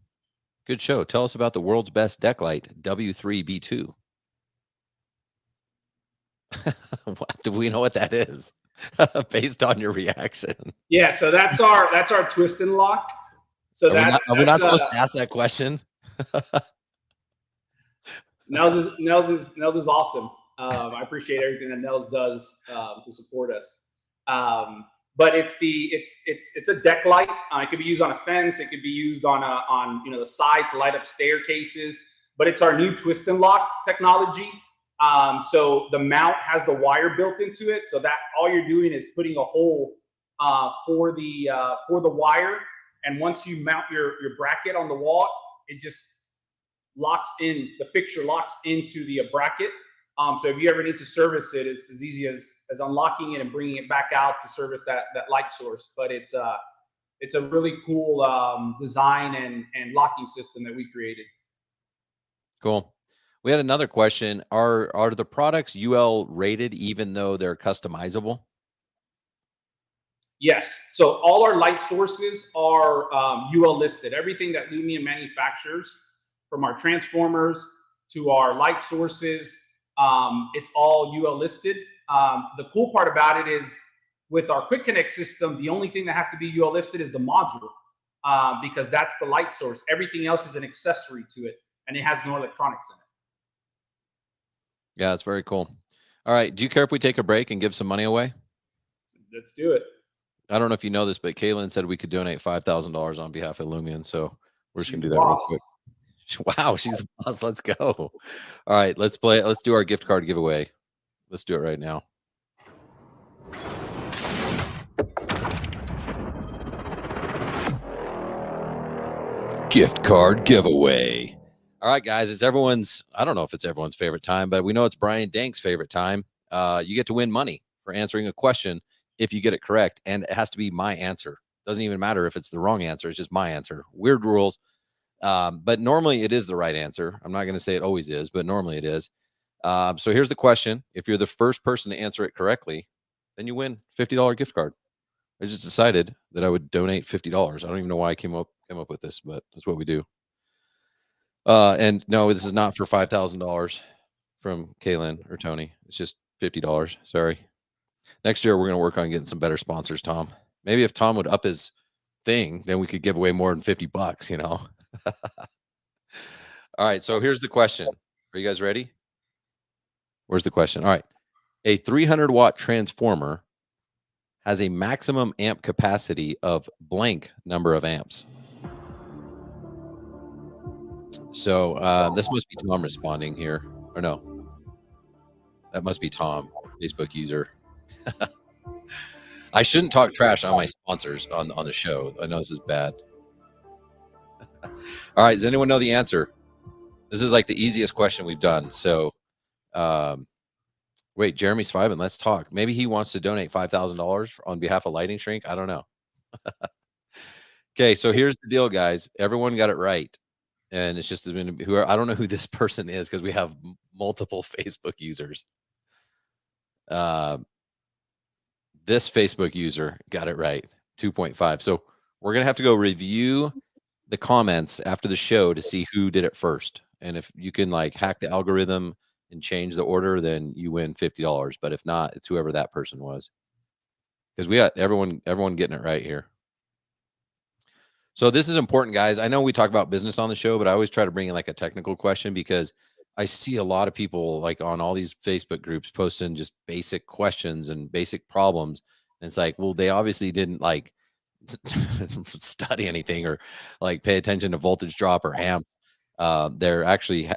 Good show. Tell us about the world's best deck light, W3B2. Do we know what that is? Based on your reaction. Yeah, so that's our twist and lock. So are we not supposed to ask that question? Nels is awesome. I appreciate everything that Nels does to support us. But it's a deck light. It could be used on a fence. It could be used on the side to light up staircases. But it's our new twist and lock technology. So the mount has the wire built into it, so that all you're doing is putting a hole for the wire, and once you mount your bracket on the wall, it just locks in. The fixture locks into the bracket. So if you ever need to service it, it's as easy as unlocking it and bringing it back out to service that light source. But it's a really cool design and locking system that we created. Cool. We had another question. Are the products UL rated even though they're customizable? Yes. So all our light sources are UL listed. Everything that Lumion manufactures, from our transformers to our light sources, it's all UL listed. The cool part about it is with our quick connect system, the only thing that has to be UL listed is the module, because that's the light source. Everything else is an accessory to it, and it has no electronics in it. Yeah, it's very cool. All right. Do you care if we take a break and give some money away? Let's do it. I don't know if you know this, but Kaylin said we could donate $5,000 on behalf of Lumion. So we're just going to do that real quick. Wow, she's the boss. Let's go. All right, let's play. Let's do our gift card giveaway. Let's do it right now. Gift card giveaway. All right, guys, it's everyone's, I don't know if it's everyone's favorite time, but we know it's Brian Dank's favorite time. You get to win money for answering a question if you get it correct, and it has to be my answer. Doesn't even matter if it's the wrong answer. It's just my answer. Weird rules. But normally it is the right answer. I'm not going to say it always is, but normally it is. So here's the question. If you're the first person to answer it correctly, then you win $50 gift card. I just decided that I would donate $50. I don't even know why I came up with this, but that's what we do. And no, this is not for $5,000 from Kaylin or Tony. It's just $50. Sorry. Next year, we're going to work on getting some better sponsors, Tom. Maybe if Tom would up his thing, then we could give away more than $50, you know? All right. So here's the question. Are you guys ready? Where's the question? All right. A 300-watt transformer has a maximum amp capacity of blank number of amps. So this must be Tom responding here. Or no. That must be Tom, Facebook user. I shouldn't talk trash on my sponsors on the show. I know this is bad. All right. Does anyone know the answer? This is like the easiest question we've done. So, wait, Jeremy's vibing. Let's talk. Maybe he wants to donate $5,000 on behalf of Lighting Shrink. I don't know. Okay. So here's the deal, guys. Everyone got it right. And it's just who I don't know who this person is because we have multiple Facebook users. This Facebook user got it right, 2.5. So we're going to have to go review the comments after the show to see who did it first. And if you can like hack the algorithm and change the order, then you win $50. But if not, it's whoever that person was. Because we got everyone getting it right here. So this is important, guys. I know we talk about business on the show, but I always try to bring in like a technical question because I see a lot of people like on all these Facebook groups posting just basic questions and basic problems. And it's like, well, they obviously didn't like study anything or like pay attention to voltage drop or amp. They're actually,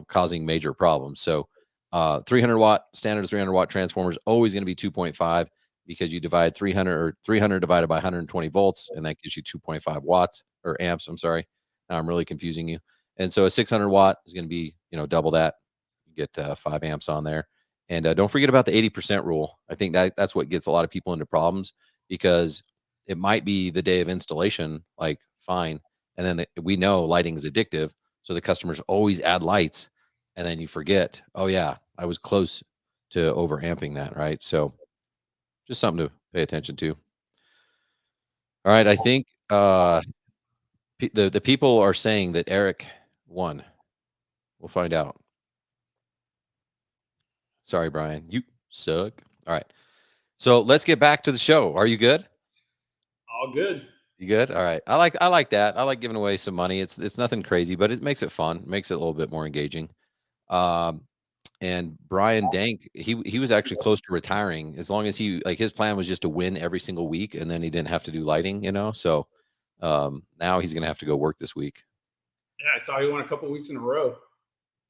causing major problems. So 300 watt standard 300 watt transformer is always going to be 2.5 because you divide 300 divided by 120 volts, and that gives you 2.5 watts or amps. I'm sorry. Now I'm really confusing you. And so a 600 watt is going to be, double that. You get 5 amps on there. And don't forget about the 80% rule. I think that's what gets a lot of people into problems, because it might be the day of installation, like fine. And then we know lighting is addictive. So the customers always add lights. And then you forget, oh yeah, I was close to overamping that, right? So just something to pay attention to. All right, I think the people are saying that Eric won. We'll find out. Sorry, Brian, you suck. All right, so let's get back to the show. Are you good? All good. You good? All right. I like that. I like giving away some money. It's nothing crazy, but it makes it fun. Makes it a little bit more engaging. And Brian Dank, he was actually close to retiring, as long as his plan was just to win every single week, and then he didn't have to do lighting, So now he's gonna have to go work this week. Yeah, I saw he won a couple weeks in a row.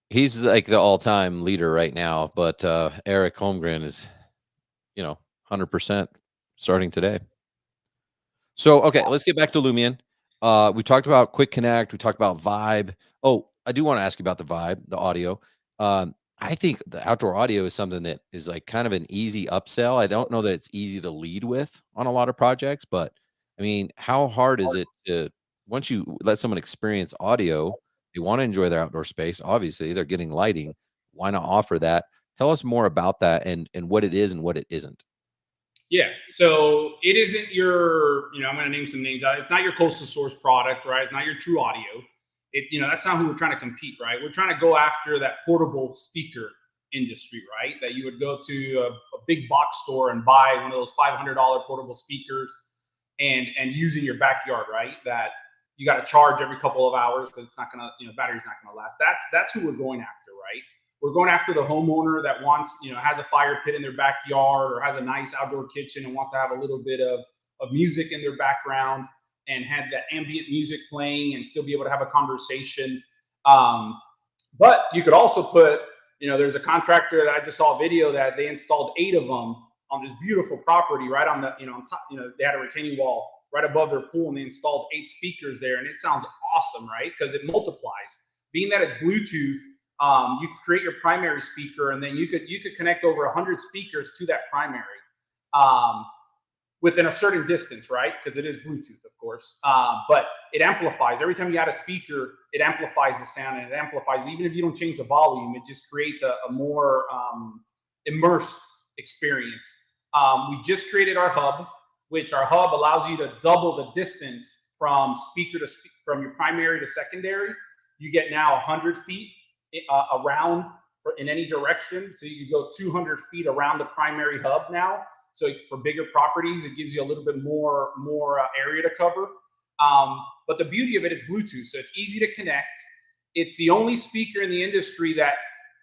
He's like the all-time leader right now, but Eric Holmgren is, 100% starting today. So okay, let's get back to Lumion. We talked about Quick Connect. We talked about Vibe. Oh, I do want to ask you about the Vibe, the audio. I think the outdoor audio is something that is like kind of an easy upsell. I don't know that it's easy to lead with on a lot of projects, but I mean, how hard is it to, once you let someone experience audio, they want to enjoy their outdoor space. Obviously, they're getting lighting. Why not offer that? Tell us more about that and what it is and what it isn't. Yeah, so it isn't your, I'm going to name some names. It's not your coastal source product, right? It's not your true audio. That's not who we're trying to compete, right? We're trying to go after that portable speaker industry, right? That you would go to a big box store and buy one of those $500 portable speakers and use in your backyard, right? That you got to charge every couple of hours because it's not going to, battery's not going to last. That's who we're going after, right? We're going after the homeowner that wants, has a fire pit in their backyard or has a nice outdoor kitchen and wants to have a little bit of music in their background and have that ambient music playing and still be able to have a conversation. But you could also put, there's a contractor that I just saw a video that they installed 8 of them on this beautiful property right on the, on top, they had a retaining wall right above their pool and they installed 8 speakers there. And it sounds awesome, right? Because it multiplies. Being that it's Bluetooth, you create your primary speaker and then you could connect over 100 speakers to that primary within a certain distance, right? Because it is Bluetooth, of course. But it amplifies. Every time you add a speaker, it amplifies the sound and it amplifies. Even if you don't change the volume, it just creates a more immersed experience. We just created our hub, which our hub allows you to double the distance from speaker to from your primary to secondary. You get now 100 feet around in any direction. So you can go 200 feet around the primary hub now. So for bigger properties, it gives you a little bit more area to cover. But the beauty of it is Bluetooth. So it's easy to connect. It's the only speaker in the industry that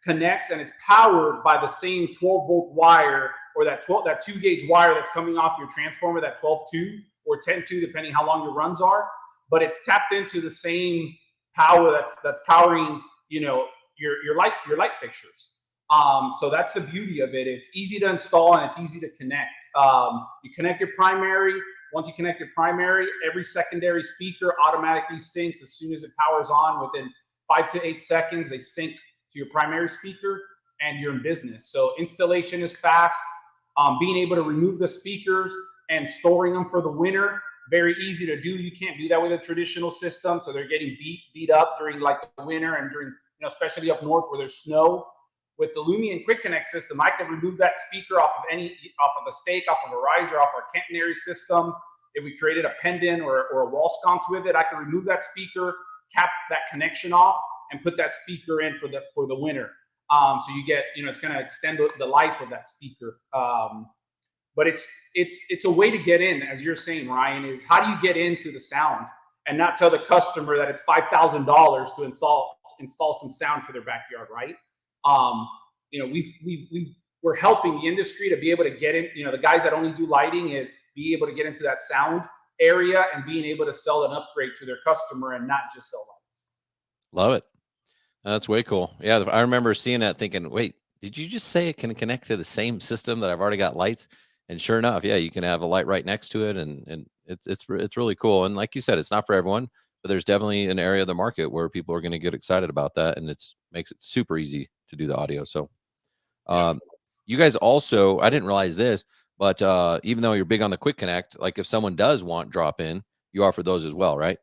connects and it's powered by the same 12-volt wire or that 2-gauge wire that's coming off your transformer, that 12-2 or 10-2, depending how long your runs are. But it's tapped into the same power that's powering, your light fixtures. So that's the beauty of it. It's easy to install and it's easy to connect. You connect your primary. Once you connect your primary, every secondary speaker automatically syncs as soon as it powers on. Within 5 to 8 seconds, they sync to your primary speaker and you're in business. So installation is fast. Being able to remove the speakers and storing them for the winter, very easy to do. You can't do that with a traditional system. So they're getting beat up during like the winter and during, especially up north where there's snow. With the Lumion Quick Connect system, I can remove that speaker off of a stake, off of a riser, off our catenary system. If we created a pendant or a wall sconce with it, I can remove that speaker, cap that connection off, and put that speaker in for the winter. So you get, it's going to extend the life of that speaker. But it's a way to get in, as you're saying, Ryan, is how do you get into the sound and not tell the customer that it's $5,000 to install some sound for their backyard, right? We're helping the industry to be able to get in, the guys that only do lighting is be able to get into that sound area and being able to sell an upgrade to their customer and not just sell lights. Love it. That's way cool. Yeah. I remember seeing that thinking, wait, did you just say it can connect to the same system that I've already got lights? And sure enough, yeah, you can have a light right next to it, and it's really cool. And like you said, it's not for everyone, but there's definitely an area of the market where people are going to get excited about that, and it's makes it super easy to do the audio. So, you guys also, I didn't realize this, but even though you're big on the quick connect, like if someone does want drop in, you offer those as well, right?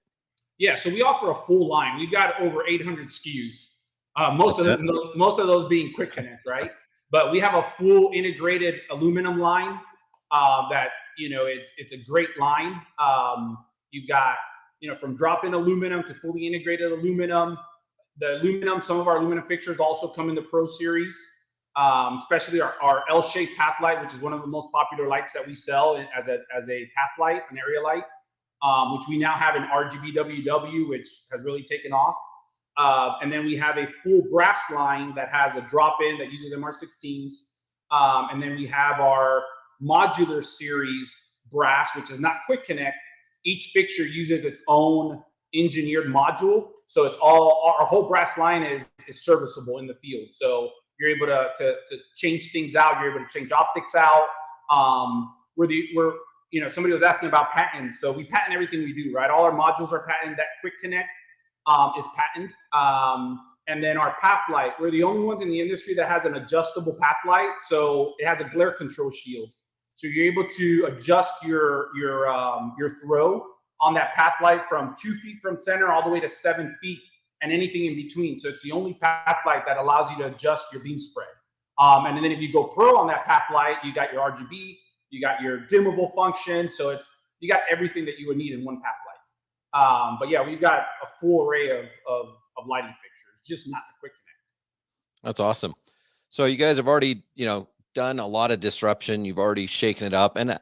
Yeah, so we offer a full line. We've got over 800 SKUs. Most That's of those being quick connect, right? But we have a full integrated aluminum line that it's a great line. You've got from drop-in aluminum to fully integrated aluminum. The aluminum, some of our aluminum fixtures also come in the Pro Series, especially our L-shaped path light, which is one of the most popular lights that we sell as a path light, an area light. Which we now have in RGB WW, which has really taken off. And then we have a full brass line that has a drop-in that uses MR16s. And then we have our modular series brass, which is not quick connect. Each fixture uses its own engineered module. So it's all, our whole brass line is serviceable in the field. So you're able to change things out. You're able to change optics out. Somebody was asking about patents. So we patent everything we do, right? All our modules are patented. That quick connect is patented. And then our path light, we're the only ones in the industry that has an adjustable path light. So it has a glare control shield. So you're able to adjust your throw on that path light from 2 feet from center all the way to 7 feet and anything in between. So it's the only path light that allows you to adjust your beam spread. And then if you go pro on that path light, you got your RGB, you got your dimmable function. So you got everything that you would need in one path light. But yeah, we've got a full array of lighting fixtures, just not the quick connect. That's awesome. So you guys have already, done a lot of disruption. You've already shaken it up, and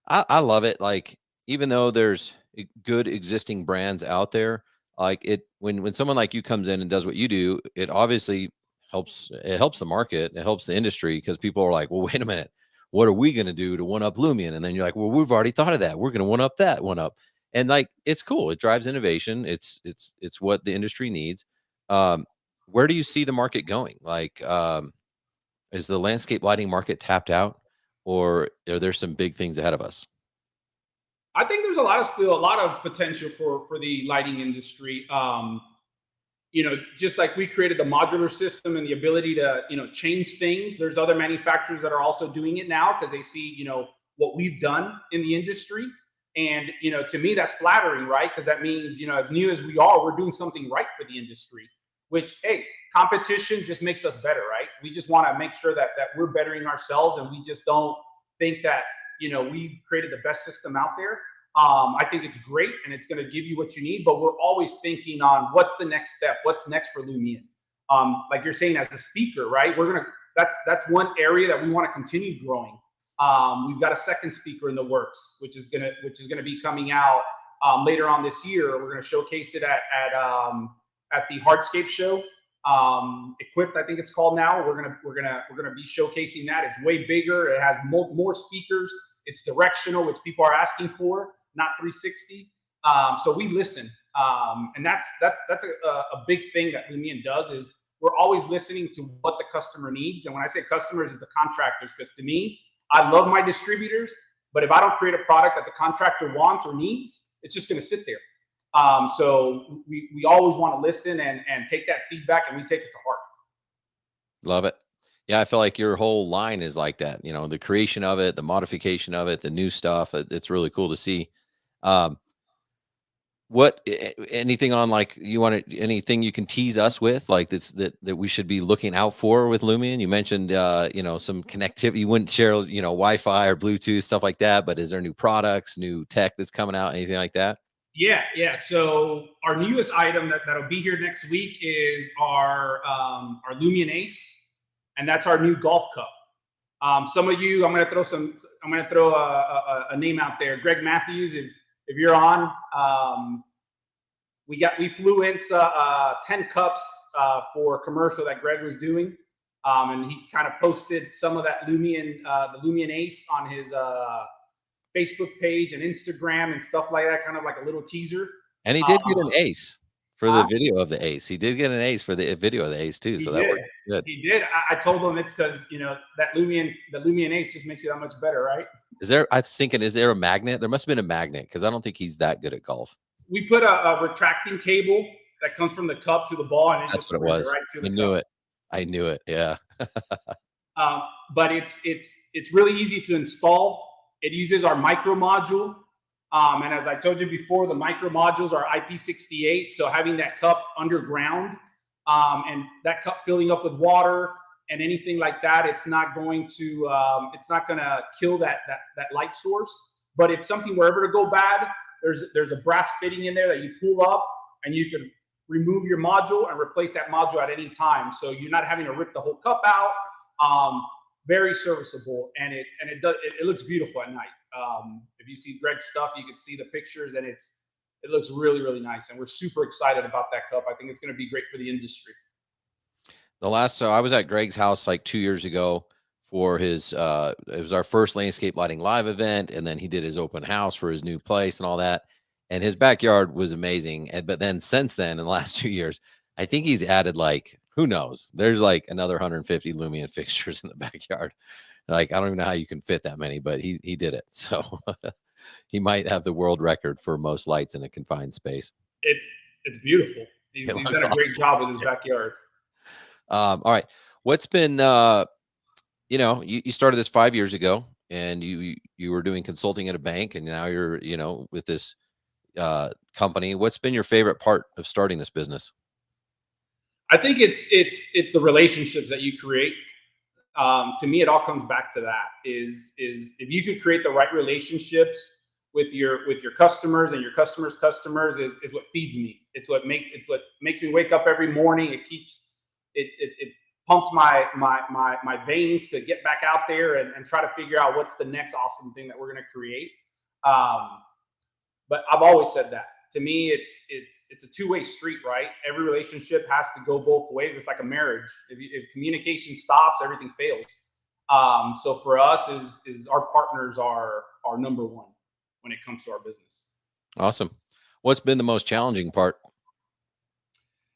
I love it. Like, even though there's good existing brands out there, like when someone like you comes in and does what you do, it obviously helps. It helps the market. It helps the industry, because people are like, well, wait a minute, what are we going to do to one up Lumion? And then you're like, well, we've already thought of that. We're going to one up that one up. And like, it's cool. It drives innovation. It's what the industry needs. Where do you see the market going? Like, is the landscape lighting market tapped out, or are there some big things ahead of us? I think there's still a lot of potential for the lighting industry. Just like we created the modular system and the ability to, change things. There's other manufacturers that are also doing it now because they see, what we've done in the industry. And, to me, that's flattering, right? Because that means, as new as we are, we're doing something right for the industry, which, hey, competition just makes us better, right? We just want to make sure that we're bettering ourselves, and we just don't think that, we've created the best system out there. I think it's great, and it's going to give you what you need, but we're always thinking on what's the next step, what's next for Lumion. Like you're saying, as a speaker, right? That's one area that we want to continue growing. We've got a second speaker in the works, which is gonna be coming out later on this year. We're gonna showcase it at the Hardscape show. Equipped, I think it's called now. We're gonna be showcasing that. It's way bigger. It has more speakers. It's directional, which people are asking for, not 360. So we listen, and that's a big thing that Lumion does, is we're always listening to what the customer needs. And when I say customers, is the contractors, because to me, I love my distributors, but if I don't create a product that the contractor wants or needs, it's just going to sit there. So we always want to listen and take that feedback, and we take it to heart. Love it. Yeah, I feel like your whole line is like that. The creation of it, the modification of it, the new stuff. It's really cool to see. Anything on, like, anything you can tease us with, like this, that we should be looking out for with Lumion? You mentioned, some connectivity. You wouldn't share, Wi-Fi or Bluetooth, stuff like that, but is there new products, new tech that's coming out, anything like that? Yeah. So our newest item that'll be here next week is our Lumion Ace, and that's our new golf cup. Some of you, I'm going to throw a name out there, Greg Matthews. If you're on, we flew in 10 cups for a commercial that Greg was doing, and he kind of posted some of that Lumion, the Lumion Ace, on his Facebook page and Instagram and stuff like that, kind of like a little teaser. And he did get an ace for the video of the Ace. He did get an ace for the video of the Ace too. So that worked. Good. He did. I told him it's because, you know, that the Lumion Ace just makes you that much better, right? I was thinking, is there a magnet? There must have been a magnet because I don't think he's that good at golf. We put a retracting cable that comes from the cup to the ball, and That's what it was. right to the I knew cup. it. I knew it. Yeah. But it's really easy to install. It uses our micro module. And as I told you before, the micro modules are IP68. So having that cup underground and that cup filling up with water and anything like that, it's not going to kill that light source. But if something were ever to go bad, there's a brass fitting in there that you pull up, and you can remove your module and replace that module at any time. So you're not having to rip the whole cup out. Very serviceable, and it looks beautiful at night. If you see Greg's stuff, you can see the pictures, and it looks really, really nice. And we're super excited about that cup. I think it's going to be great for the industry. So I was at Greg's house like 2 years ago for his, it was our first landscape lighting live event. And then he did his open house for his new place and all that. And his backyard was amazing. But then since then, in the last 2 years, I think he's added like, who knows? There's like another 150 Lumion fixtures in the backyard. Like, I don't even know how you can fit that many, but he did it. So he might have the world record for most lights in a confined space. It's beautiful. He's done a great job with his backyard. All right. What's been, you started this 5 years ago, and you were doing consulting at a bank, and now you're, with this company. What's been your favorite part of starting this business? I think it's the relationships that you create. To me, it all comes back to that. Is if you could create the right relationships with your customers, and your customers' customers is what feeds me. It's what makes me wake up every morning. It pumps my veins to get back out there and try to figure out what's the next awesome thing that we're going to create. But I've always said that. To me, it's a two-way street, right? Every relationship has to go both ways. It's like a marriage. If communication stops, everything fails. So for us, is our partners are number one when it comes to our business. Awesome. What's been the most challenging part?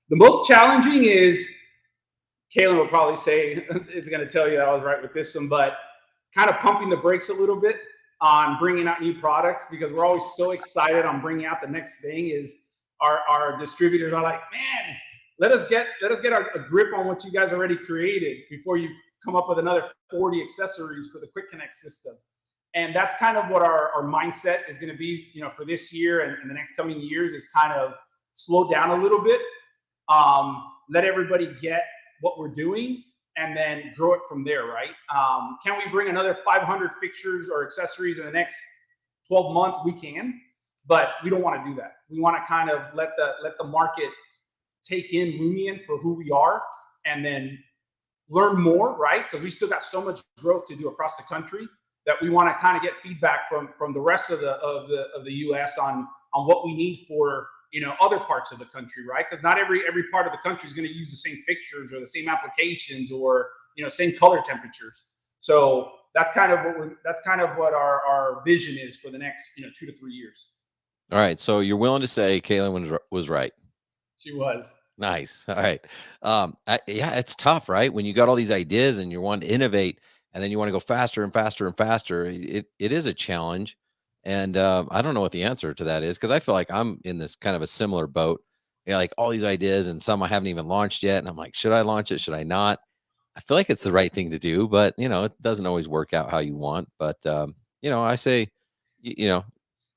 The most challenging is, Kaylin will probably say, it's going to tell you that I was right with this one, but kind of pumping the brakes a little bit on bringing out new products, because we're always so excited on bringing out the next thing. Is our distributors are like, man, let us get a grip on what you guys already created before you come up with another 40 accessories for the Quick Connect system. And that's kind of what our mindset is going to be, for this year and the next coming years, is kind of slow down a little bit, let everybody get what we're doing, and then grow it from there, right? Can we bring another 500 fixtures or accessories in the next 12 months? We can, but we don't want to do that. We want to kind of let the market take in Lumion for who we are, and then learn more, right? Because we still got so much growth to do across the country, that we want to kind of get feedback from the rest of the U.S. on what we need for other parts of the country, right? Because not every part of the country is going to use the same fixtures or the same applications or same color temperatures. So that's kind of what our vision is for the next 2 to 3 years. All right, so you're willing to say Kaylin was right. She was. Nice. All right. Yeah, it's tough, right? When you got all these ideas and you want to innovate, and then you want to go faster and faster and faster. It is a challenge. And I don't know what the answer to that is, because I feel like I'm in this kind of a similar boat. Like all these ideas, and some I haven't even launched yet. And I'm like, should I launch it? Should I not? I feel like it's the right thing to do, but it doesn't always work out how you want. But I say,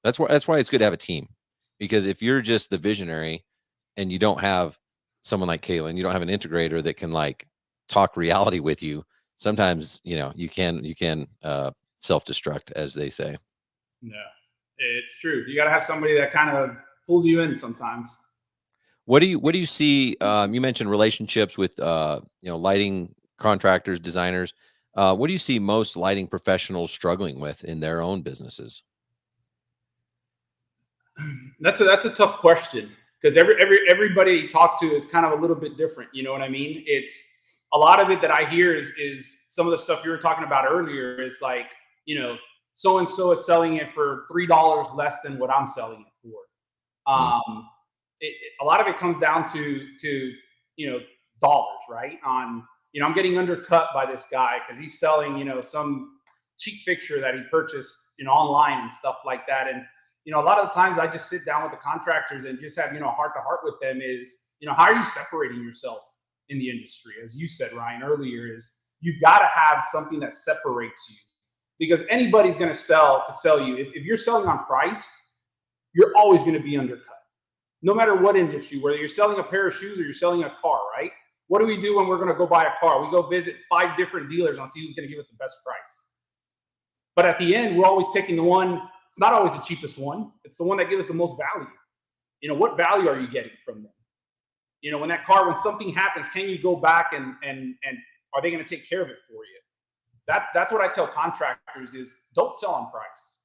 that's why it's good to have a team, because if you're just the visionary and you don't have someone like Kaylin, you don't have an integrator that can like talk reality with you, sometimes you can self-destruct, as they say. No, it's true. You got to have somebody that kind of pulls you in sometimes. What do you see? You mentioned relationships with lighting contractors, designers. What do you see most lighting professionals struggling with in their own businesses? That's a tough question, because everybody you talk to is kind of a little bit different. You know what I mean? It's a lot of it that I hear is some of the stuff you were talking about earlier is like, so-and-so is selling it for $3 less than what I'm selling it for. A lot of it comes down to dollars, right? On, I'm getting undercut by this guy because he's selling, some cheap fixture that he purchased, online and stuff like that. And, a lot of the times I just sit down with the contractors and just have, heart to heart with them is, how are you separating yourself in the industry? As you said, Ryan, earlier, is you've got to have something that separates you, because anybody's going to sell you. If you're selling on price, you're always going to be undercut, no matter what industry, whether you're selling a pair of shoes or you're selling a car, right? What do we do when we're going to go buy a car? We go visit 5 different dealers and see who's going to give us the best price. But at the end, we're always taking the one. It's not always the cheapest one. It's the one that gives us the most value. What value are you getting from them? When something happens, can you go back and are they going to take care of it for you? That's what I tell contractors is don't sell on price,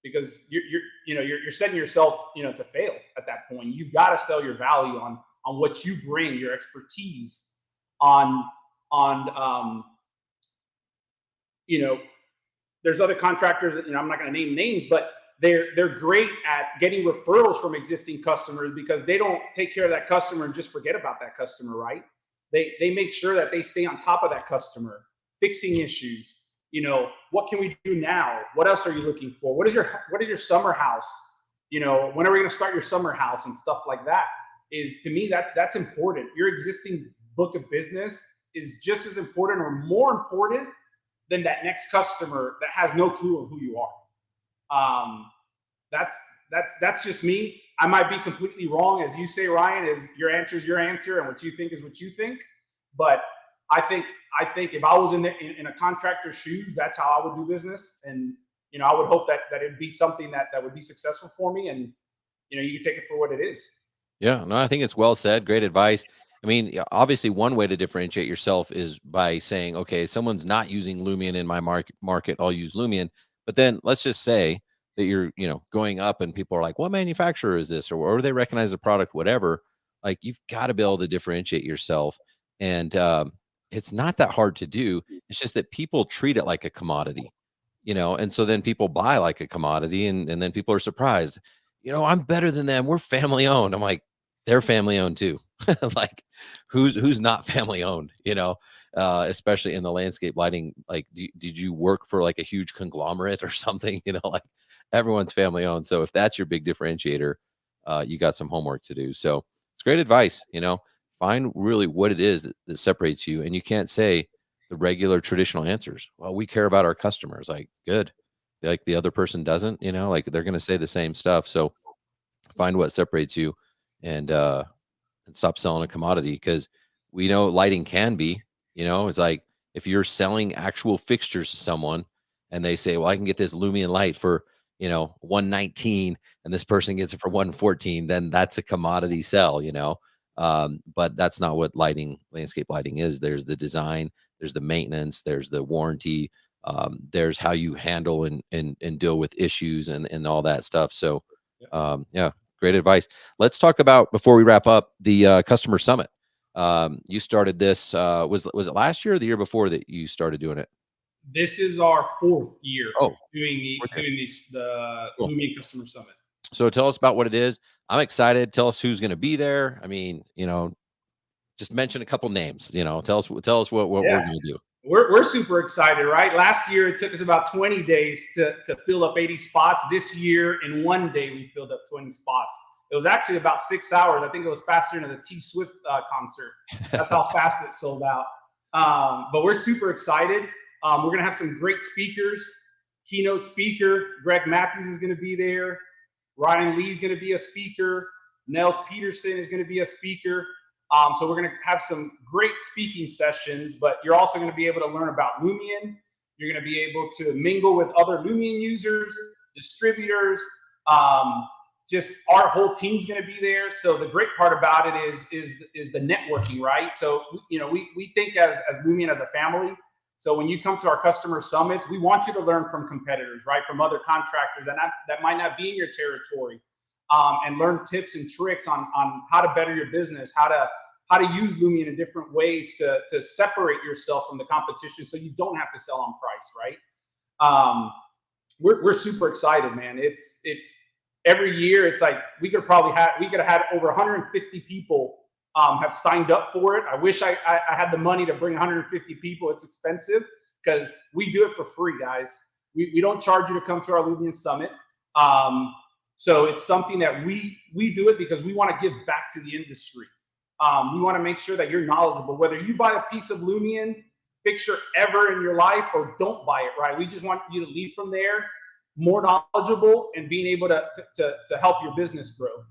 because you're setting yourself, to fail at that point. You've got to sell your value on what you bring, your expertise on there's other contractors that, I'm not going to name names, but they're great at getting referrals from existing customers, because they don't take care of that customer and just forget about that customer, right? They make sure that they stay on top of that customer, fixing issues. What can we do now? What else are you looking for? What is your summer house? When are we going to start your summer house and stuff like that? Is, to me, that's important. Your existing book of business is just as important or more important than that next customer that has no clue of who you are. That's just me. I might be completely wrong. As you say, Ryan, is your answer is your answer, and what you think is what you think. But I think if I was in a contractor's shoes, that's how I would do business. And, I would hope that it'd be something that would be successful for me. And, you can take it for what it is. Yeah, no, I think it's well said. Great advice. I mean, obviously one way to differentiate yourself is by saying, okay, someone's not using Lumion in my market, I'll use Lumion. But then let's just say that you're, going up and people are like, what manufacturer is this? Or they recognize the product, whatever. Like, you've got to be able to differentiate yourself. And it's not that hard to do. It's just that people treat it like a commodity, and so then people buy like a commodity, and then people are surprised, I'm better than them. We're family owned. I'm like, they're family owned too. Like, who's not family owned, especially in the landscape lighting. Like, did you work for like a huge conglomerate or something? Like, everyone's family owned. So if that's your big differentiator, you got some homework to do. So it's great advice. Find really what it is that separates you. And you can't say the regular traditional answers. Well, we care about our customers. Like, good. Like, the other person doesn't, like, they're going to say the same stuff. So find what separates you, and stop selling a commodity, because we know lighting can be, it's like, if you're selling actual fixtures to someone and they say, well, I can get this Lumion light for, $119, and this person gets it for $114, then that's a commodity sell, but that's not what landscape lighting is. There's the design, there's the maintenance, there's the warranty, there's how you handle and deal with issues and all that stuff. So yeah, great advice. Let's talk about, before we wrap up, the customer summit. You started this, was it last year or the year before that you started doing it? This is our 4th year doing the Cool. Lumien Customer Summit. So tell us about what it is. I'm excited. Tell us who's going to be there. I mean, just mention a couple names. Tell us what we're going to do. We're super excited, right? Last year it took us about 20 days to fill up 80 spots. This year, in 1 day, we filled up 20 spots. It was actually about 6 hours. I think it was faster than the T Swift concert. That's how fast it sold out. But we're super excited. We're going to have some great speakers. Keynote speaker Greg Matthews is going to be there. Ryan Lee is going to be a speaker. Nels Peterson is going to be a speaker. So we're going to have some great speaking sessions, but you're also going to be able to learn about Lumion. You're going to be able to mingle with other Lumion users, distributors. Just our whole team's going to be there. So the great part about it is the networking, right? So we think as Lumion as a family. So when you come to our customer summits, we want you to learn from competitors, right? From other contractors that might not be in your territory, and learn tips and tricks on how to better your business, how to use Lumion in different ways to separate yourself from the competition, so you don't have to sell on price, right? We're super excited, man. It's every year. It's like we could have had over 150 people have signed up for it. I wish I had the money to bring 150 people. It's expensive because we do it for free, guys. We don't charge you to come to our Lumion Summit. So it's something that we do it because we want to give back to the industry. We want to make sure that you're knowledgeable, whether you buy a piece of Lumion fixture ever in your life or don't buy it, right? We just want you to leave from there more knowledgeable and being able to help your business grow.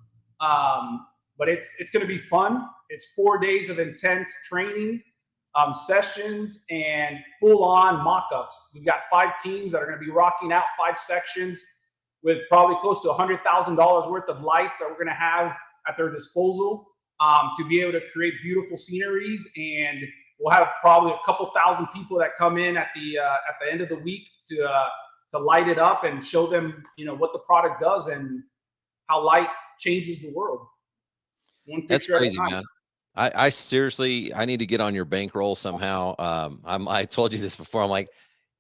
But it's going to be fun. It's 4 days of intense training, sessions, and full-on mock-ups. We've got 5 teams that are going to be rocking out 5 sections with probably close to $100,000 worth of lights that we're going to have at their disposal to be able to create beautiful sceneries. And we'll have probably a couple thousand people that come in at the end of the week to light it up and show them, what the product does and how light changes the world. That's crazy, man. I seriously, I need to get on your bankroll somehow. I told you this before. I'm like,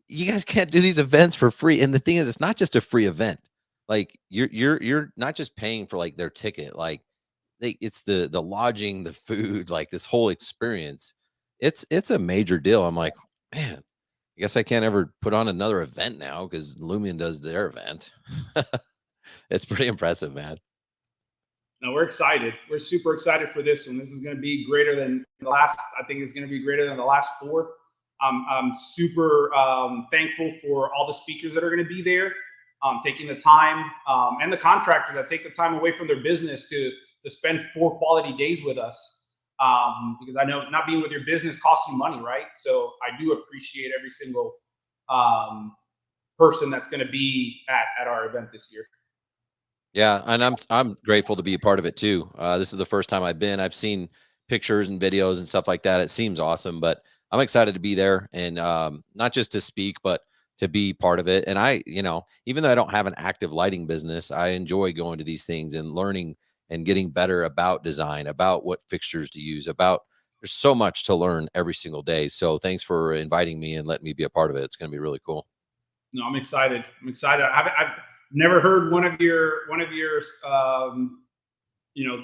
you guys can't do these events for free. And the thing is, it's not just a free event. Like you're not just paying for like their ticket. Like it's the lodging, the food, like this whole experience. It's a major deal. I'm like, man, I guess I can't ever put on another event now because Lumion does their event. It's pretty impressive, man. No, we're excited. We're super excited for this one. This is going to be greater than the last. I think it's going to be greater than the last 4. I'm super thankful for all the speakers that are going to be there, taking the time, and the contractors that take the time away from their business to spend 4 quality days with us. Because I know not being with your business costs you money, right? So I do appreciate every single person that's going to be at our event this year. Yeah, and I'm grateful to be a part of it too. This is the first time I've been. I've seen pictures and videos and stuff like that. It seems awesome, but I'm excited to be there and not just to speak, but to be part of it. And I, even though I don't have an active lighting business, I enjoy going to these things and learning and getting better about design, about what fixtures to use, there's so much to learn every single day. So thanks for inviting me and letting me be a part of it. It's going to be really cool. No, I'm excited. I've never heard one of your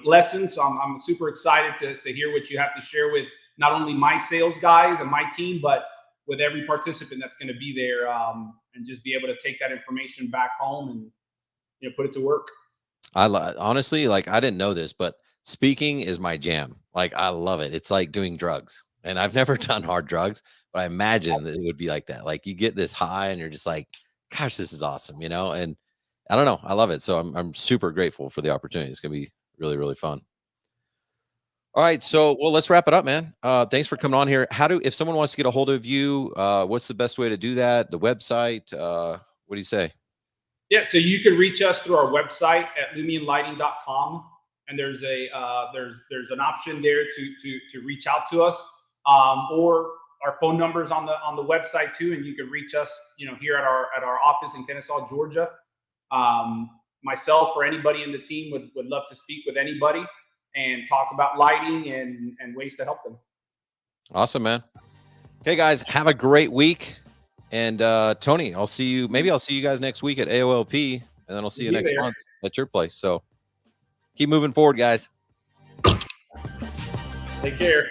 lessons. So I'm super excited to hear what you have to share with not only my sales guys and my team, but with every participant that's going to be there, and just be able to take that information back home and put it to work. Honestly, like I didn't know this, but speaking is my jam. Like I love it. It's like doing drugs, and I've never done hard drugs, but I imagine that it would be like that. Like you get this high and you're just like, gosh, this is awesome, and I don't know. I love it. So I'm super grateful for the opportunity. It's going to be really, really fun. All right. So, well, let's wrap it up, man. Thanks for coming on here. If someone wants to get a hold of you, what's the best way to do that? The website? What do you say? Yeah. So you can reach us through our website at lumienlighting.com. And there's an option there to reach out to us, or our phone numbers on the website too. And you can reach us, here at our office in Kennesaw, Georgia. Myself or anybody in the team would love to speak with anybody and talk about lighting and ways to help them. Awesome, man. Okay, guys, have a great week. And Tony, maybe I'll see you guys next week at AOLP, and then I'll see you next month at your place. So keep moving forward, guys. Take care.